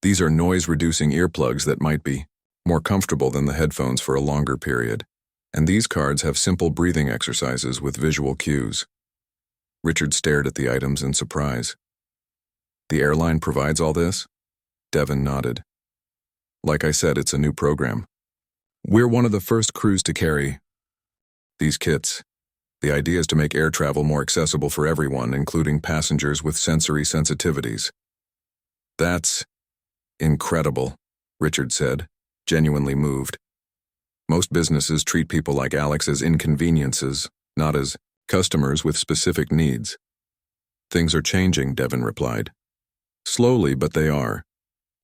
Speaker 1: These are noise-reducing earplugs that might be more comfortable than the headphones for a longer period. And these cards have simple breathing exercises with visual cues." Richard stared at the items in surprise. "The airline provides all this?" Devon nodded. "Like I said, it's a new program. We're one of the first crews to carry these kits. The idea is to make air travel more accessible for everyone, including passengers with sensory sensitivities." "That's incredible," Richard said, genuinely moved. "Most businesses treat people like Alex as inconveniences, not as customers with specific needs." "Things are changing," Devon replied. "Slowly, but they are.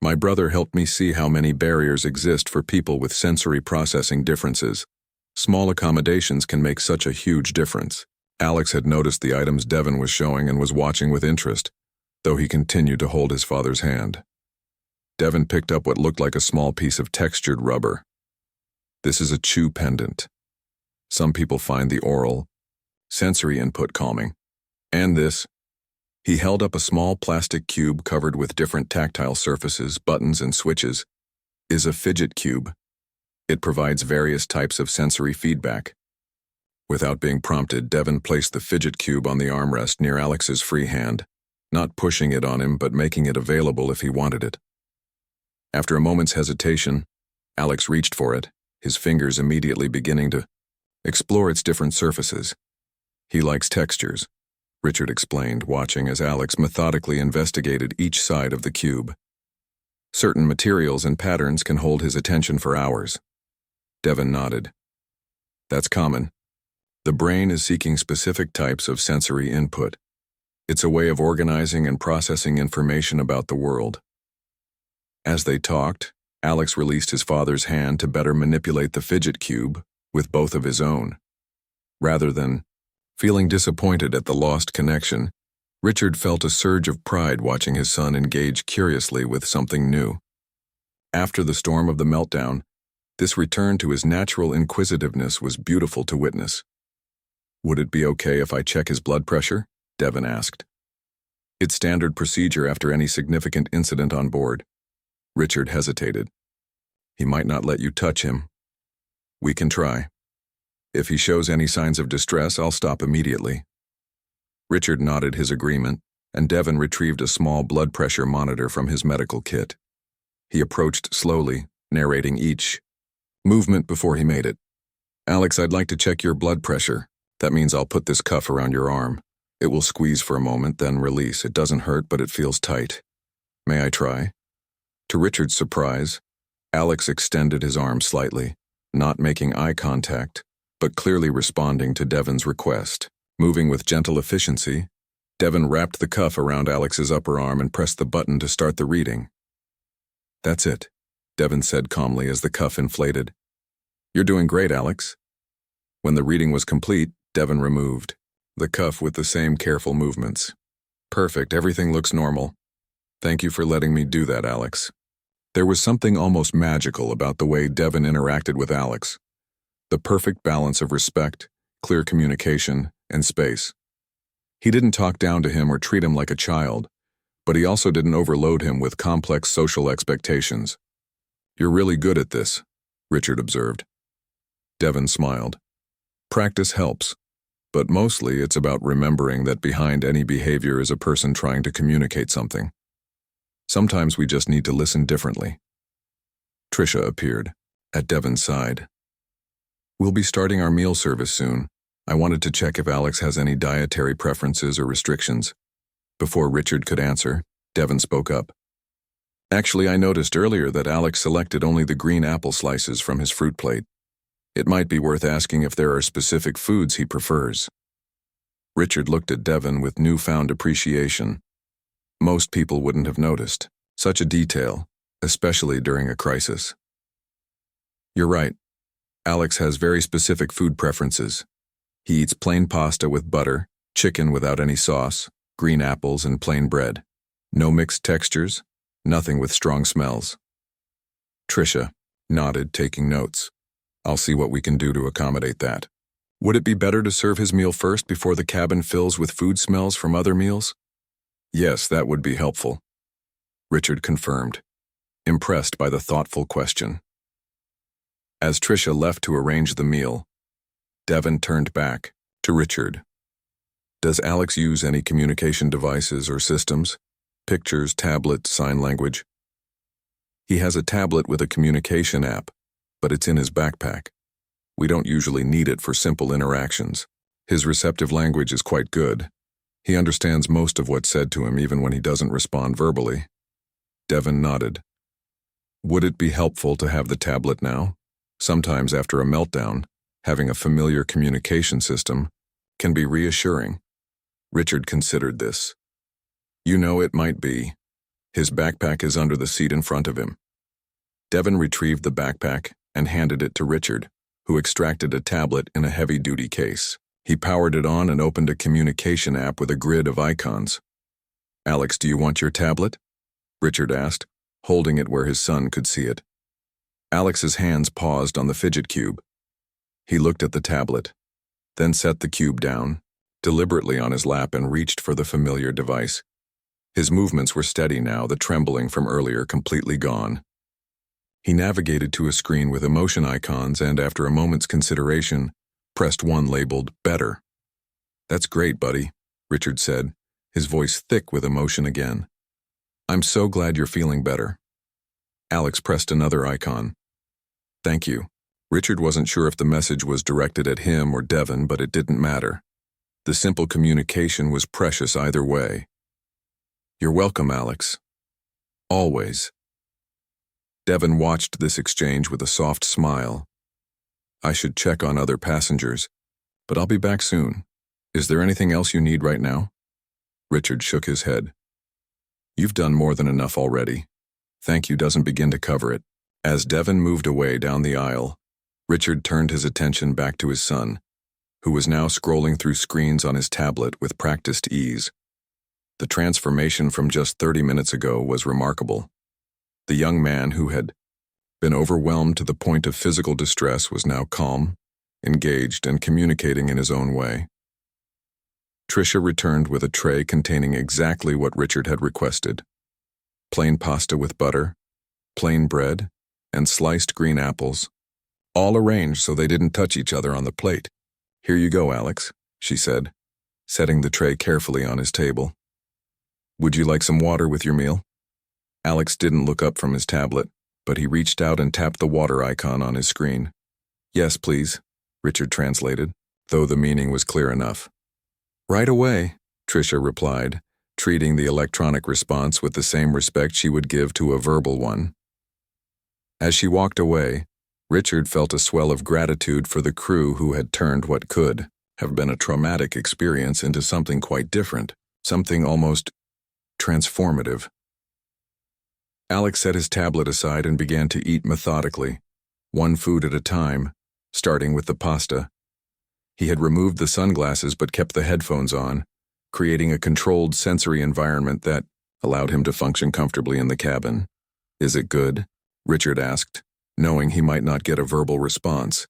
Speaker 1: My brother helped me see how many barriers exist for people with sensory processing differences. Small accommodations can make such a huge difference." Alex had noticed the items Devon was showing and was watching with interest, though he continued to hold his father's hand. Devon picked up what looked like a small piece of textured rubber. "This is a chew pendant. Some people find the oral, sensory input calming. And this." He held up a small plastic cube covered with different tactile surfaces, buttons, and switches. "Is a fidget cube. It provides various types of sensory feedback." Without being prompted, Devon placed the fidget cube on the armrest near Alex's free hand, not pushing it on him but making it available if he wanted it. After a moment's hesitation, Alex reached for it, his fingers immediately beginning to explore its different surfaces. "He likes textures," Richard explained, watching as Alex methodically investigated each side of the cube. "Certain materials and patterns can hold his attention for hours." Devon nodded. "That's common. The brain is seeking specific types of sensory input. It's a way of organizing and processing information about the world." As they talked, Alex released his father's hand to better manipulate the fidget cube with both of his own. Rather than feeling disappointed at the lost connection, Richard felt a surge of pride watching his son engage curiously with something new. After the storm of the meltdown, this return to his natural inquisitiveness was beautiful to witness. Would it be okay if I check his blood pressure? Devon asked. It's standard procedure after any significant incident on board. Richard hesitated. He might not let you touch him. We can try. If he shows any signs of distress, I'll stop immediately. Richard nodded his agreement, and Devon retrieved a small blood pressure monitor from his medical kit. He approached slowly, narrating each movement before he made it. Alex, I'd like to check your blood pressure. That means I'll put this cuff around your arm. It will squeeze for a moment, then release. It doesn't hurt, but it feels tight. May I try? To Richard's surprise, Alex extended his arm slightly, not making eye contact, but clearly responding to Devon's request. Moving with gentle efficiency, Devon wrapped the cuff around Alex's upper arm and pressed the button to start the reading. That's it, Devon said calmly as the cuff inflated. You're doing great, Alex. When the reading was complete, Devon removed the cuff with the same careful movements. Perfect, everything looks normal. Thank you for letting me do that, Alex. There was something almost magical about the way Devon interacted with Alex. The perfect balance of respect, clear communication, and space. He didn't talk down to him or treat him like a child, but he also didn't overload him with complex social expectations. You're really good at this, Richard observed. Devon smiled. Practice helps, but mostly it's about remembering that behind any behavior is a person trying to communicate something. Sometimes we just need to listen differently. Tricia appeared, at Devon's side. We'll be starting our meal service soon. I wanted to check if Alex has any dietary preferences or restrictions. Before Richard could answer, Devon spoke up. Actually, I noticed earlier that Alex selected only the green apple slices from his fruit plate. It might be worth asking if there are specific foods he prefers. Richard looked at Devon with newfound appreciation. Most people wouldn't have noticed such a detail, especially during a crisis. You're right. Alex has very specific food preferences. He eats plain pasta with butter, chicken without any sauce, green apples, and plain bread. No mixed textures, nothing with strong smells. Tricia nodded, taking notes. I'll see what we can do to accommodate that. Would it be better to serve his meal first before the cabin fills with food smells from other meals? Yes, that would be helpful. Richard confirmed, impressed by the thoughtful question. As Tricia left to arrange the meal, Devon turned back to Richard. Does Alex use any communication devices or systems? Pictures, tablet, sign language? He has a tablet with a communication app, but it's in his backpack. We don't usually need it for simple interactions. His receptive language is quite good. He understands most of what's said to him even when he doesn't respond verbally. Devon nodded. Would it be helpful to have the tablet now? Sometimes after a meltdown, having a familiar communication system can be reassuring. Richard considered this. You know, it might be. His backpack is under the seat in front of him. Devon retrieved the backpack and handed it to Richard, who extracted a tablet in a heavy-duty case. He powered it on and opened a communication app with a grid of icons. Alex, do you want your tablet? Richard asked, holding it where his son could see it. Alex's hands paused on the fidget cube. He looked at the tablet, then set the cube down, deliberately on his lap, and reached for the familiar device. His movements were steady now, the trembling from earlier completely gone. He navigated to a screen with emotion icons and, after a moment's consideration, pressed one labeled Better. That's great, buddy, Richard said, his voice thick with emotion again. I'm so glad you're feeling better. Alex pressed another icon. Thank you. Richard wasn't sure if the message was directed at him or Devon, but it didn't matter. The simple communication was precious either way. You're welcome, Alex. Always. Devon watched this exchange with a soft smile. I should check on other passengers, but I'll be back soon. Is there anything else you need right now? Richard shook his head. You've done more than enough already. Thank you doesn't begin to cover it. As Devon moved away down the aisle, Richard turned his attention back to his son, who was now scrolling through screens on his tablet with practiced ease. The transformation from just 30 minutes ago was remarkable. The young man who had been overwhelmed to the point of physical distress was now calm, engaged and communicating in his own way. Tricia returned with a tray containing exactly what Richard had requested: plain pasta with butter, plain bread, and sliced green apples, all arranged so they didn't touch each other on the plate. "Here you go, Alex," she said, setting the tray carefully on his table. "Would you like some water with your meal?" Alex didn't look up from his tablet, but he reached out and tapped the water icon on his screen. "Yes, please," Richard translated, though the meaning was clear enough. "Right away," Tricia replied, treating the electronic response with the same respect she would give to a verbal one. As she walked away, Richard felt a swell of gratitude for the crew who had turned what could have been a traumatic experience into something quite different, something almost transformative. Alex set his tablet aside and began to eat methodically, one food at a time, starting with the pasta. He had removed the sunglasses but kept the headphones on, creating a controlled sensory environment that allowed him to function comfortably in the cabin. "Is it good?" Richard asked, knowing he might not get a verbal response.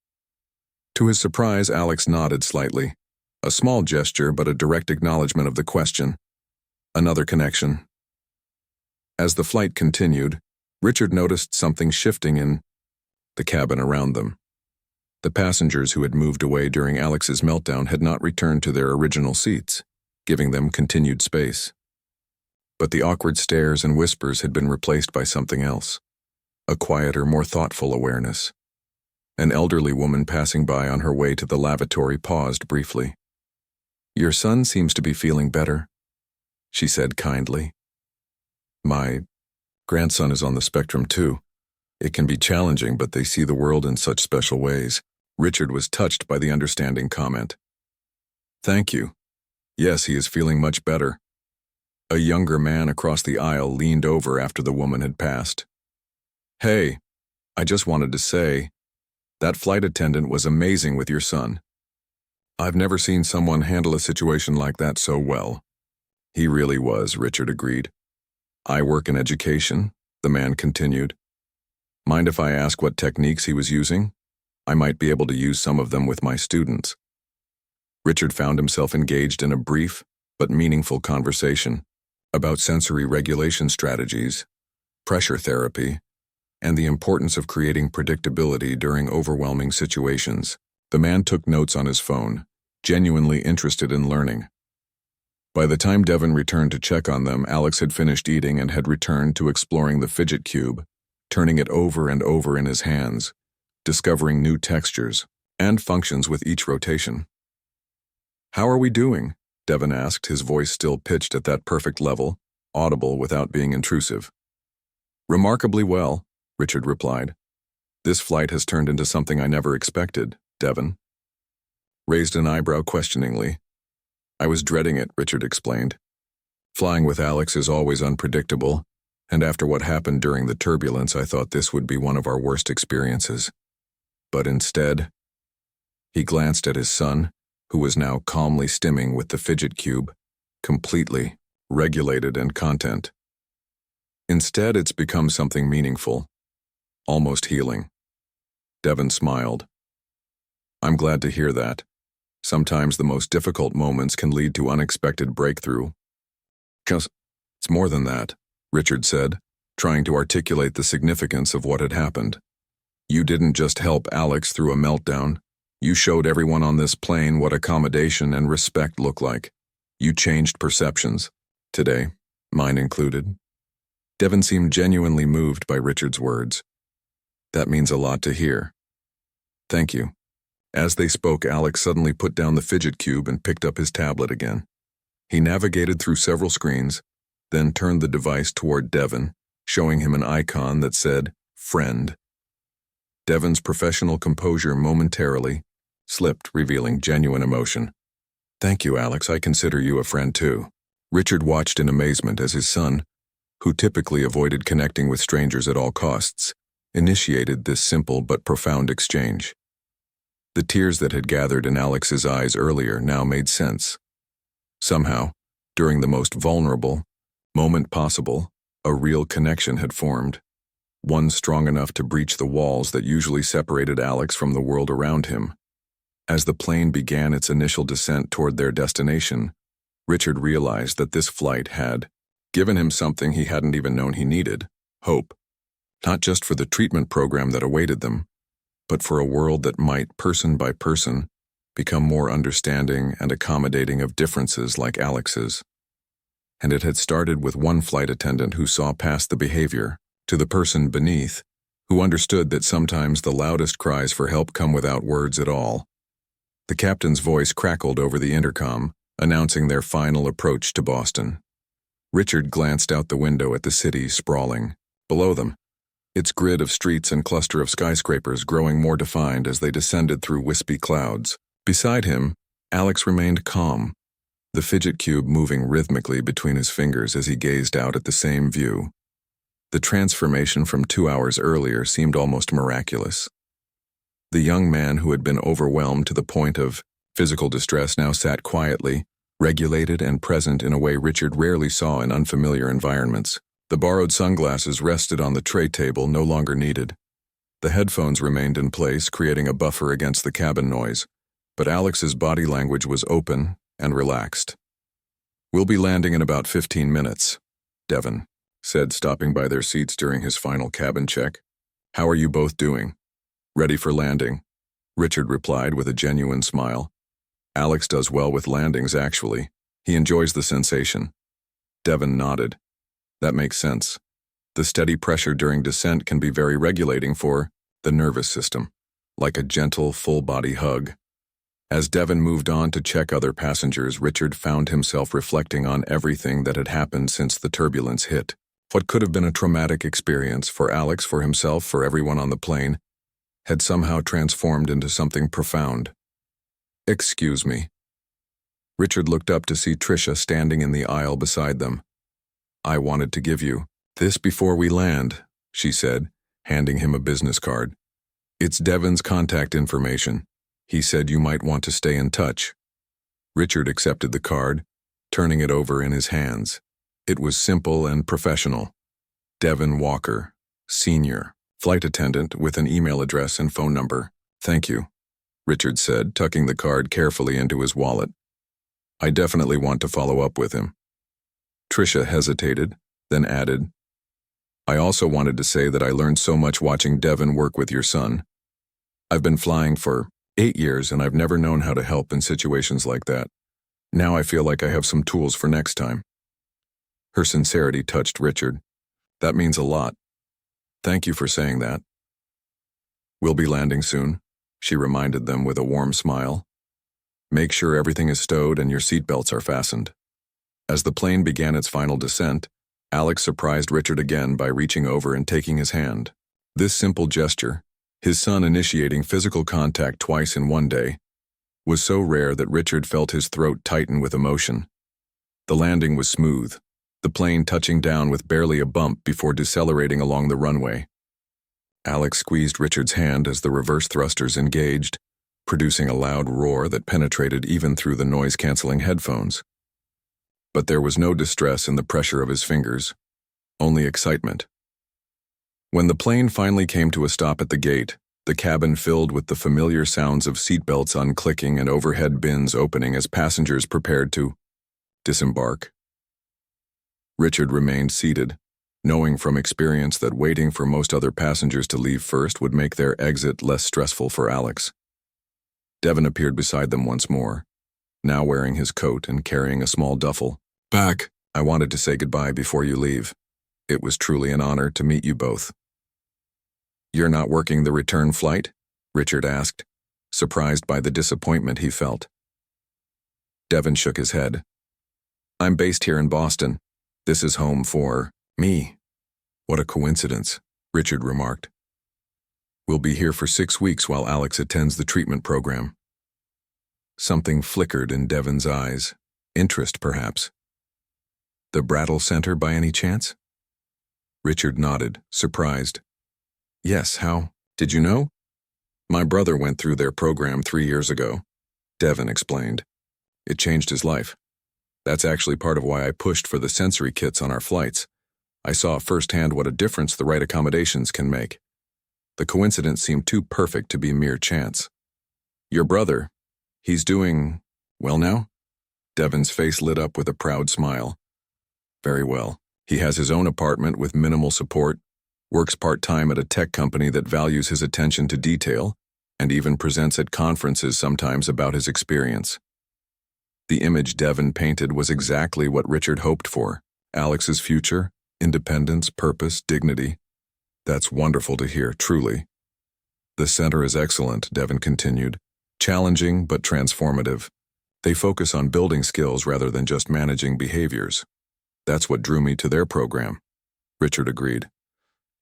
Speaker 1: To his surprise, Alex nodded slightly, a small gesture but a direct acknowledgement of the question. Another connection. As the flight continued, Richard noticed something shifting in the cabin around them. The passengers who had moved away during Alex's meltdown had not returned to their original seats, giving them continued space. But the awkward stares and whispers had been replaced by something else, a quieter, more thoughtful awareness. An elderly woman passing by on her way to the lavatory paused briefly. "Your son seems to be feeling better," she said kindly. "My grandson is on the spectrum too. It can be challenging, but they see the world in such special ways." Richard was touched by the understanding comment. "Thank you. Yes, he is feeling much better." A younger man across the aisle leaned over after the woman had passed. "Hey, I just wanted to say, that flight attendant was amazing with your son. I've never seen someone handle a situation like that so well." "He really was," Richard agreed. "I work in education," the man continued. "Mind if I ask what techniques he was using? I might be able to use some of them with my students." Richard found himself engaged in a brief but meaningful conversation about sensory regulation strategies, pressure therapy, and the importance of creating predictability during overwhelming situations. The man took notes on his phone, genuinely interested in learning. By the time Devon returned to check on them, Alex had finished eating and had returned to exploring the fidget cube, turning it over and over in his hands, discovering new textures and functions with each rotation. "How are we doing?" Devon asked, his voice still pitched at that perfect level, audible without being intrusive. "Remarkably well," Richard replied. "This flight has turned into something I never expected," Devon raised an eyebrow questioningly. "I was dreading it," Richard explained. "Flying with Alex is always unpredictable, and after what happened during the turbulence, I thought this would be one of our worst experiences. But instead," he glanced at his son, who was now calmly stimming with the fidget cube, completely regulated and content. "Instead, it's become something meaningful, almost healing." Devon smiled. "I'm glad to hear that. Sometimes the most difficult moments can lead to unexpected breakthrough." "It's more than that," Richard said, trying to articulate the significance of what had happened. "You didn't just help Alex through a meltdown. You showed everyone on this plane what accommodation and respect look like. You changed perceptions. Today, mine included." Devon seemed genuinely moved by Richard's words. "That means a lot to hear." "Thank you." As they spoke, Alex suddenly put down the fidget cube and picked up his tablet again. He navigated through several screens, then turned the device toward Devon, showing him an icon that said, "Friend." Devon's professional composure momentarily slipped, revealing genuine emotion. "Thank you, Alex. I consider you a friend too." Richard watched in amazement as his son, who typically avoided connecting with strangers at all costs, initiated this simple but profound exchange. The tears that had gathered in Alex's eyes earlier now made sense. Somehow, during the most vulnerable moment possible, a real connection had formed, one strong enough to breach the walls that usually separated Alex from the world around him. As the plane began its initial descent toward their destination, Richard realized that this flight had given him something he hadn't even known he needed: hope. Not just for the treatment program that awaited them, but for a world that might, person by person, become more understanding and accommodating of differences like Alex's. And it had started with one flight attendant who saw past the behavior, to the person beneath, who understood that sometimes the loudest cries for help come without words at all. The captain's voice crackled over the intercom, announcing their final approach to Boston. Richard glanced out the window at the city sprawling below them, its grid of streets and cluster of skyscrapers growing more defined as they descended through wispy clouds. Beside him, Alex remained calm, the fidget cube moving rhythmically between his fingers as he gazed out at the same view. The transformation from 2 hours earlier seemed almost miraculous. The young man who had been overwhelmed to the point of physical distress now sat quietly, regulated and present in a way Richard rarely saw in unfamiliar environments. The borrowed sunglasses rested on the tray table, no longer needed. The headphones remained in place, creating a buffer against the cabin noise, but Alex's body language was open and relaxed. "We'll be landing in about 15 minutes, Devon said, stopping by their seats during his final cabin check. "How are you both doing?" "Ready for landing," Richard replied with a genuine smile. "Alex does well with landings, actually. He enjoys the sensation." Devon nodded. "That makes sense. The steady pressure during descent can be very regulating for the nervous system, like a gentle, full-body hug." As Devon moved on to check other passengers, Richard found himself reflecting on everything that had happened since the turbulence hit. What could have been a traumatic experience for Alex, for himself, for everyone on the plane, had somehow transformed into something profound. "Excuse me." Richard looked up to see Tricia standing in the aisle beside them. "I wanted to give you this before we land," she said, handing him a business card. "It's Devon's contact information. He said you might want to stay in touch." Richard accepted the card, turning it over in his hands. It was simple and professional. Devon Walker, Senior, flight attendant with an email address and phone number. "Thank you," Richard said, tucking the card carefully into his wallet. "I definitely want to follow up with him." Tricia hesitated, then added, "I also wanted to say that I learned so much watching Devon work with your son. I've been flying for 8 years and I've never known how to help in situations like that. Now I feel like I have some tools for next time." Her sincerity touched Richard. "That means a lot. Thank you for saying that." "We'll be landing soon," she reminded them with a warm smile. "Make sure everything is stowed and your seatbelts are fastened." As the plane began its final descent, Alex surprised Richard again by reaching over and taking his hand. This simple gesture, his son initiating physical contact twice in one day, was so rare that Richard felt his throat tighten with emotion. The landing was smooth, the plane touching down with barely a bump before decelerating along the runway. Alex squeezed Richard's hand as the reverse thrusters engaged, producing a loud roar that penetrated even through the noise-canceling headphones. But there was no distress in the pressure of his fingers, only excitement. When the plane finally came to a stop at the gate, the cabin filled with the familiar sounds of seatbelts unclicking and overhead bins opening as passengers prepared to disembark. Richard remained seated, knowing from experience that waiting for most other passengers to leave first would make their exit less stressful for Alex. Devon appeared beside them once more, now wearing his coat and carrying a small duffel. "Back. I wanted to say goodbye before you leave. It was truly an honor to meet you both." "You're not working the return flight?" Richard asked, surprised by the disappointment he felt. Devon shook his head. "I'm based here in Boston. This is home for me." "What a coincidence," Richard remarked. "We'll be here for 6 weeks while Alex attends the treatment program." Something flickered in Devon's eyes. Interest, perhaps. "The Brattle Center by any chance?" Richard nodded, surprised. "Yes, how? Did you know?" "My brother went through their program 3 years ago," Devon explained. "It changed his life. That's actually part of why I pushed for the sensory kits on our flights. I saw firsthand what a difference the right accommodations can make. The coincidence seemed too perfect to be mere chance." "Your brother, He's doing well now? Devin's face lit up with a proud smile. Very well. He has his own apartment with minimal support, works part-time at a tech company that values his attention to detail, and even presents at conferences sometimes about his experience. The image Devin painted was exactly what Richard hoped for. Alex's future, independence, purpose, dignity. That's wonderful to hear, truly. The center is excellent, Devin continued. Challenging but transformative. They focus on building skills rather than just managing behaviors. That's what drew me to their program. Richard agreed.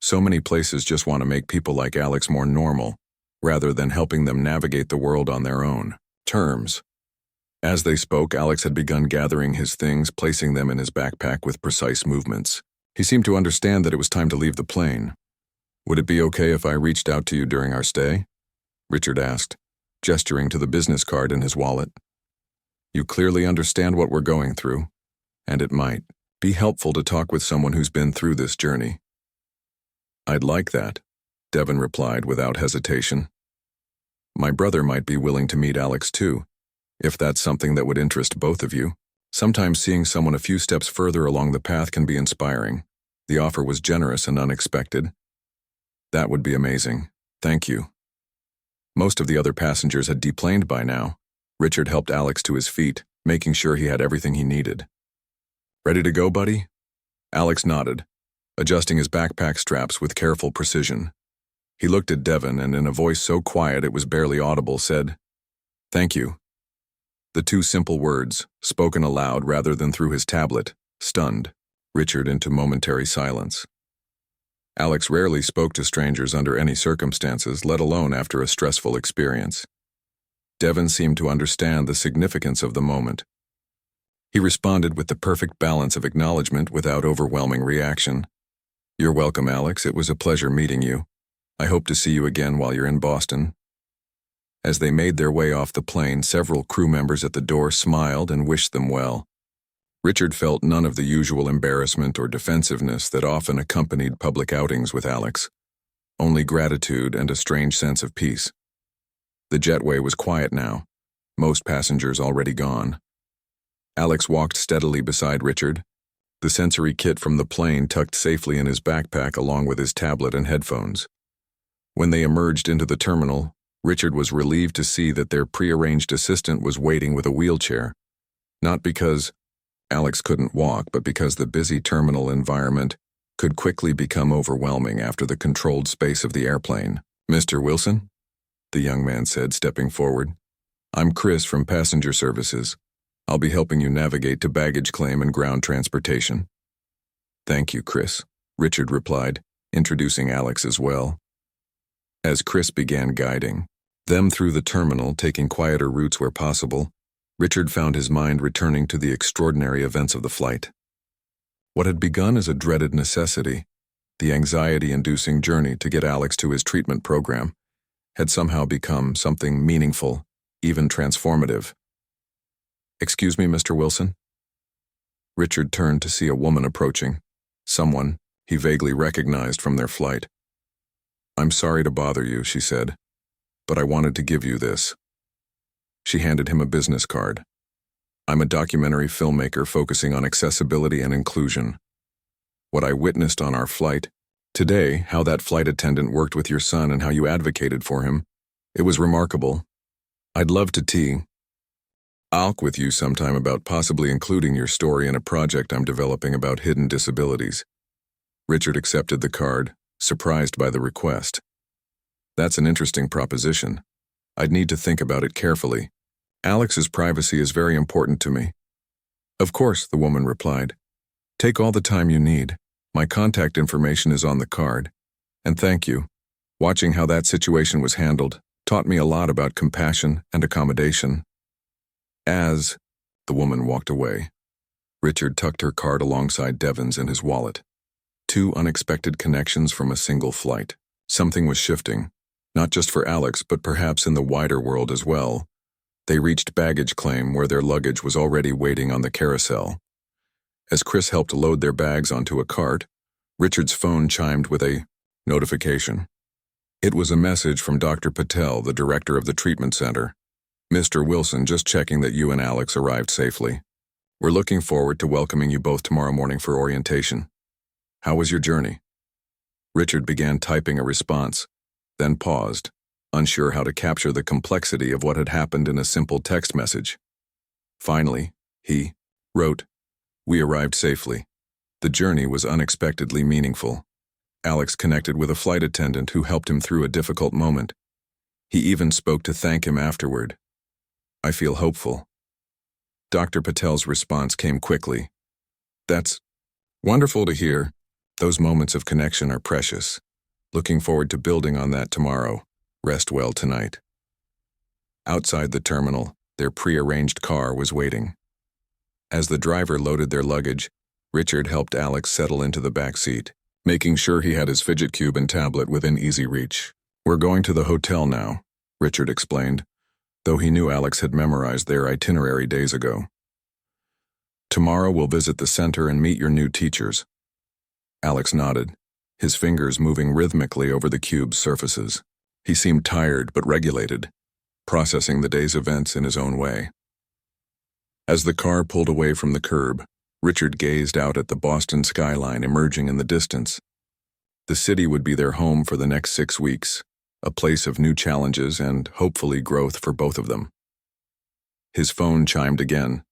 Speaker 1: So many places just want to make people like Alex more normal, rather than helping them navigate the world on their own terms. As they spoke, Alex had begun gathering his things, placing them in his backpack with precise movements. He seemed to understand that it was time to leave the plane. Would it be okay if I reached out to you during our stay? Richard asked, gesturing to the business card in his wallet. You clearly understand what we're going through, and it might be helpful to talk with someone who's been through this journey. I'd like that, Devin replied without hesitation. My brother might be willing to meet Alex too, if that's something that would interest both of you. Sometimes seeing someone a few steps further along the path can be inspiring. The offer was generous and unexpected. That would be amazing. Thank you. Most of the other passengers had deplaned by now. Richard helped Alex to his feet, making sure he had everything he needed. Ready to go, buddy? Alex nodded, adjusting his backpack straps with careful precision. He looked at Devin and in a voice so quiet it was barely audible said, Thank you. The two simple words, spoken aloud rather than through his tablet, stunned Richard into momentary silence. Alex rarely spoke to strangers under any circumstances, let alone after a stressful experience. Devin seemed to understand the significance of the moment. He responded with the perfect balance of acknowledgement without overwhelming reaction. You're welcome, Alex. It was a pleasure meeting you. I hope to see you again while you're in Boston. As they made their way off the plane, several crew members at the door smiled and wished them well. Richard felt none of the usual embarrassment or defensiveness that often accompanied public outings with Alex, only gratitude and a strange sense of peace. The jetway was quiet now, most passengers already gone. Alex walked steadily beside Richard, the sensory kit from the plane tucked safely in his backpack along with his tablet and headphones. When they emerged into the terminal, Richard was relieved to see that their prearranged assistant was waiting with a wheelchair, not because Alex couldn't walk, but because the busy terminal environment could quickly become overwhelming after the controlled space of the airplane. Mr. Wilson? The young man said, stepping forward. I'm Chris from Passenger Services. I'll be helping you navigate to baggage claim and ground transportation. Thank you, Chris, Richard replied, introducing Alex as well. As Chris began guiding them through the terminal, taking quieter routes where possible, Richard found his mind returning to the extraordinary events of the flight. What had begun as a dreaded necessity, the anxiety-inducing journey to get Alex to his treatment program, had somehow become something meaningful, even transformative. Excuse me, Mr. Wilson? Richard turned to see a woman approaching, someone he vaguely recognized from their flight. I'm sorry to bother you, she said, but I wanted to give you this. She handed him a business card. I'm a documentary filmmaker focusing on accessibility and inclusion. What I witnessed on our flight, today, how that flight attendant worked with your son and how you advocated for him, it was remarkable. I'd love to talk with you sometime about possibly including your story in a project I'm developing about hidden disabilities. Richard accepted the card, surprised by the request. That's an interesting proposition. I'd need to think about it carefully. Alex's privacy is very important to me. Of course, the woman replied. Take all the time you need. My contact information is on the card. And thank you. Watching how that situation was handled taught me a lot about compassion and accommodation. As the woman walked away, Richard tucked her card alongside Devin's in his wallet. Two unexpected connections from a single flight. Something was shifting, not just for Alex, but perhaps in the wider world as well. They reached baggage claim where their luggage was already waiting on the carousel. As Chris helped load their bags onto a cart, Richard's phone chimed with a notification. It was a message from Dr. Patel, the director of the treatment center. Mr. Wilson, just checking that you and Alex arrived safely. We're looking forward to welcoming you both tomorrow morning for orientation. How was your journey? Richard began typing a response, then paused, unsure how to capture the complexity of what had happened in a simple text message. Finally, he wrote, "We arrived safely. The journey was unexpectedly meaningful. Alex connected with a flight attendant who helped him through a difficult moment. He even spoke to thank him afterward. I feel hopeful." Dr. Patel's response came quickly. "That's wonderful to hear. Those moments of connection are precious. Looking forward to building on that tomorrow. Rest well tonight." Outside the terminal, their pre-arranged car was waiting. As the driver loaded their luggage, Richard helped Alex settle into the back seat, making sure he had his fidget cube and tablet within easy reach. "We're going to the hotel now," Richard explained, though he knew Alex had memorized their itinerary days ago. "Tomorrow we'll visit the center and meet your new teachers." Alex nodded, his fingers moving rhythmically over the cube's surfaces. He seemed tired but regulated, processing the day's events in his own way. As the car pulled away from the curb, Richard gazed out at the Boston skyline emerging in the distance. The city would be their home for the next 6 weeks, a place of new challenges and, hopefully, growth for both of them. His phone chimed again.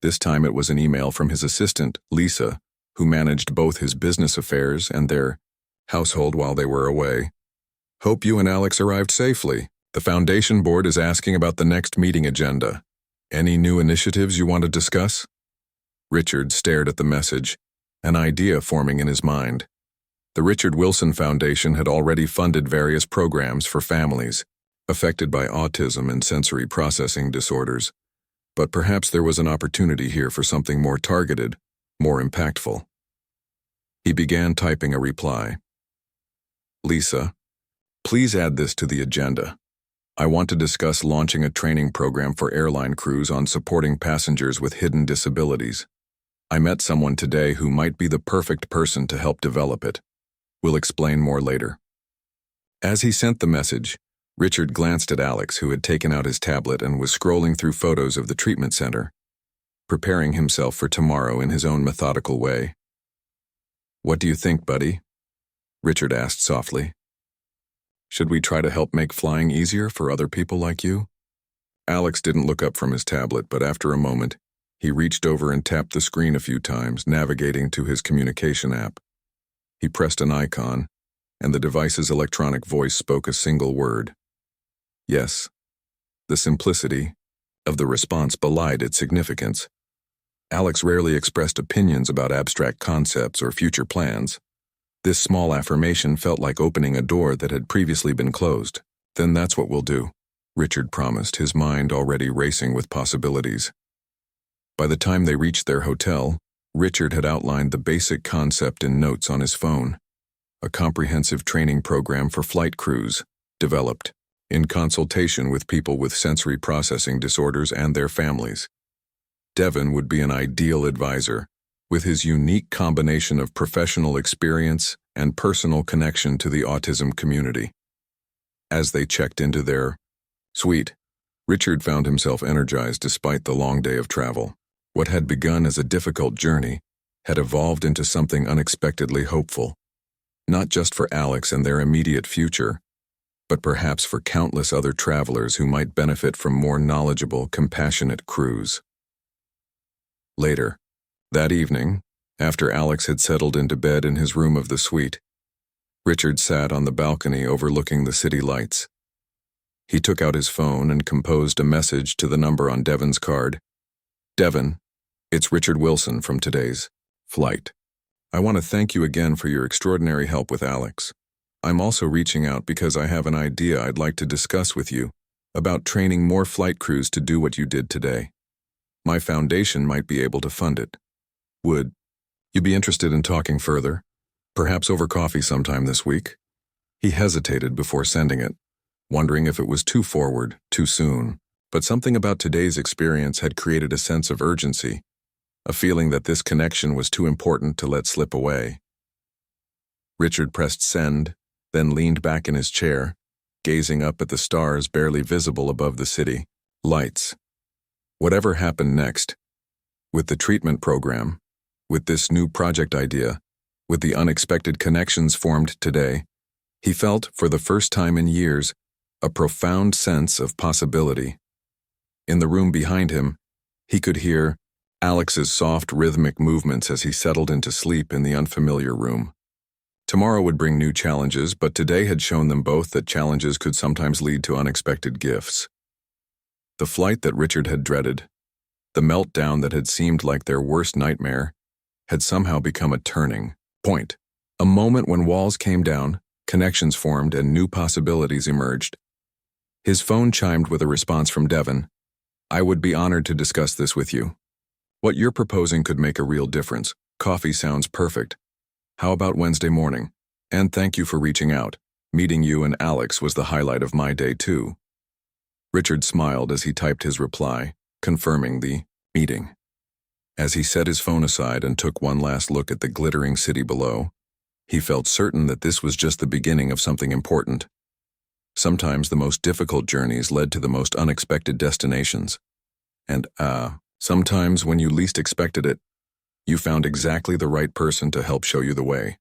Speaker 1: This time it was an email from his assistant, Lisa, who managed both his business affairs and their household while they were away. "Hope you and Alex arrived safely. The foundation board is asking about the next meeting agenda. Any new initiatives you want to discuss?" Richard stared at the message, an idea forming in his mind. The Richard Wilson Foundation had already funded various programs for families affected by autism and sensory processing disorders, but perhaps there was an opportunity here for something more targeted, more impactful. He began typing a reply. "Lisa, please add this to the agenda. I want to discuss launching a training program for airline crews on supporting passengers with hidden disabilities. I met someone today who might be the perfect person to help develop it. We'll explain more later." As he sent the message, Richard glanced at Alex, who had taken out his tablet and was scrolling through photos of the treatment center, preparing himself for tomorrow in his own methodical way. "What do you think, buddy?" Richard asked softly. "Should we try to help make flying easier for other people like you?" Alex didn't look up from his tablet, but after a moment, he reached over and tapped the screen a few times, navigating to his communication app. He pressed an icon, and the device's electronic voice spoke a single word. "Yes." The simplicity of the response belied its significance. Alex rarely expressed opinions about abstract concepts or future plans. This small affirmation felt like opening a door that had previously been closed. "Then that's what we'll do," Richard promised, his mind already racing with possibilities. By the time they reached their hotel, Richard had outlined the basic concept in notes on his phone. A comprehensive training program for flight crews, developed in consultation with people with sensory processing disorders and their families. Devin would be an ideal advisor, with his unique combination of professional experience and personal connection to the autism community. As they checked into their suite, Richard found himself energized despite the long day of travel. What had begun as a difficult journey had evolved into something unexpectedly hopeful, not just for Alex and their immediate future, but perhaps for countless other travelers who might benefit from more knowledgeable, compassionate crews. Later, that evening, after Alex had settled into bed in his room of the suite, Richard sat on the balcony overlooking the city lights. He took out his phone and composed a message to the number on Devin's card. "Devin, it's Richard Wilson from today's flight. I want to thank you again for your extraordinary help with Alex. I'm also reaching out because I have an idea I'd like to discuss with you about training more flight crews to do what you did today. My foundation might be able to fund it. Would you be interested in talking further? Perhaps over coffee sometime this week?" He hesitated before sending it, wondering if it was too forward, too soon, but something about today's experience had created a sense of urgency, a feeling that this connection was too important to let slip away. Richard pressed send, then leaned back in his chair, gazing up at the stars barely visible above the city. Lights. Whatever happened next, with the treatment program, with this new project idea, with the unexpected connections formed today, he felt, for the first time in years, a profound sense of possibility. In the room behind him, he could hear Alex's soft, rhythmic movements as he settled into sleep in the unfamiliar room. Tomorrow would bring new challenges, but today had shown them both that challenges could sometimes lead to unexpected gifts. The flight that Richard had dreaded, the meltdown that had seemed like their worst nightmare, had somehow become a turning point, a moment when walls came down, connections formed, and new possibilities emerged. His phone chimed with a response from Devon. "I would be honored to discuss this with you. What you're proposing could make a real difference. Coffee sounds perfect. How about Wednesday morning? And thank you for reaching out. Meeting you and Alex was the highlight of my day too." Richard smiled as he typed his reply, confirming the meeting. As he set his phone aside and took one last look at the glittering city below, he felt certain that this was just the beginning of something important. Sometimes the most difficult journeys led to the most unexpected destinations. And sometimes when you least expected it, you found exactly the right person to help show you the way.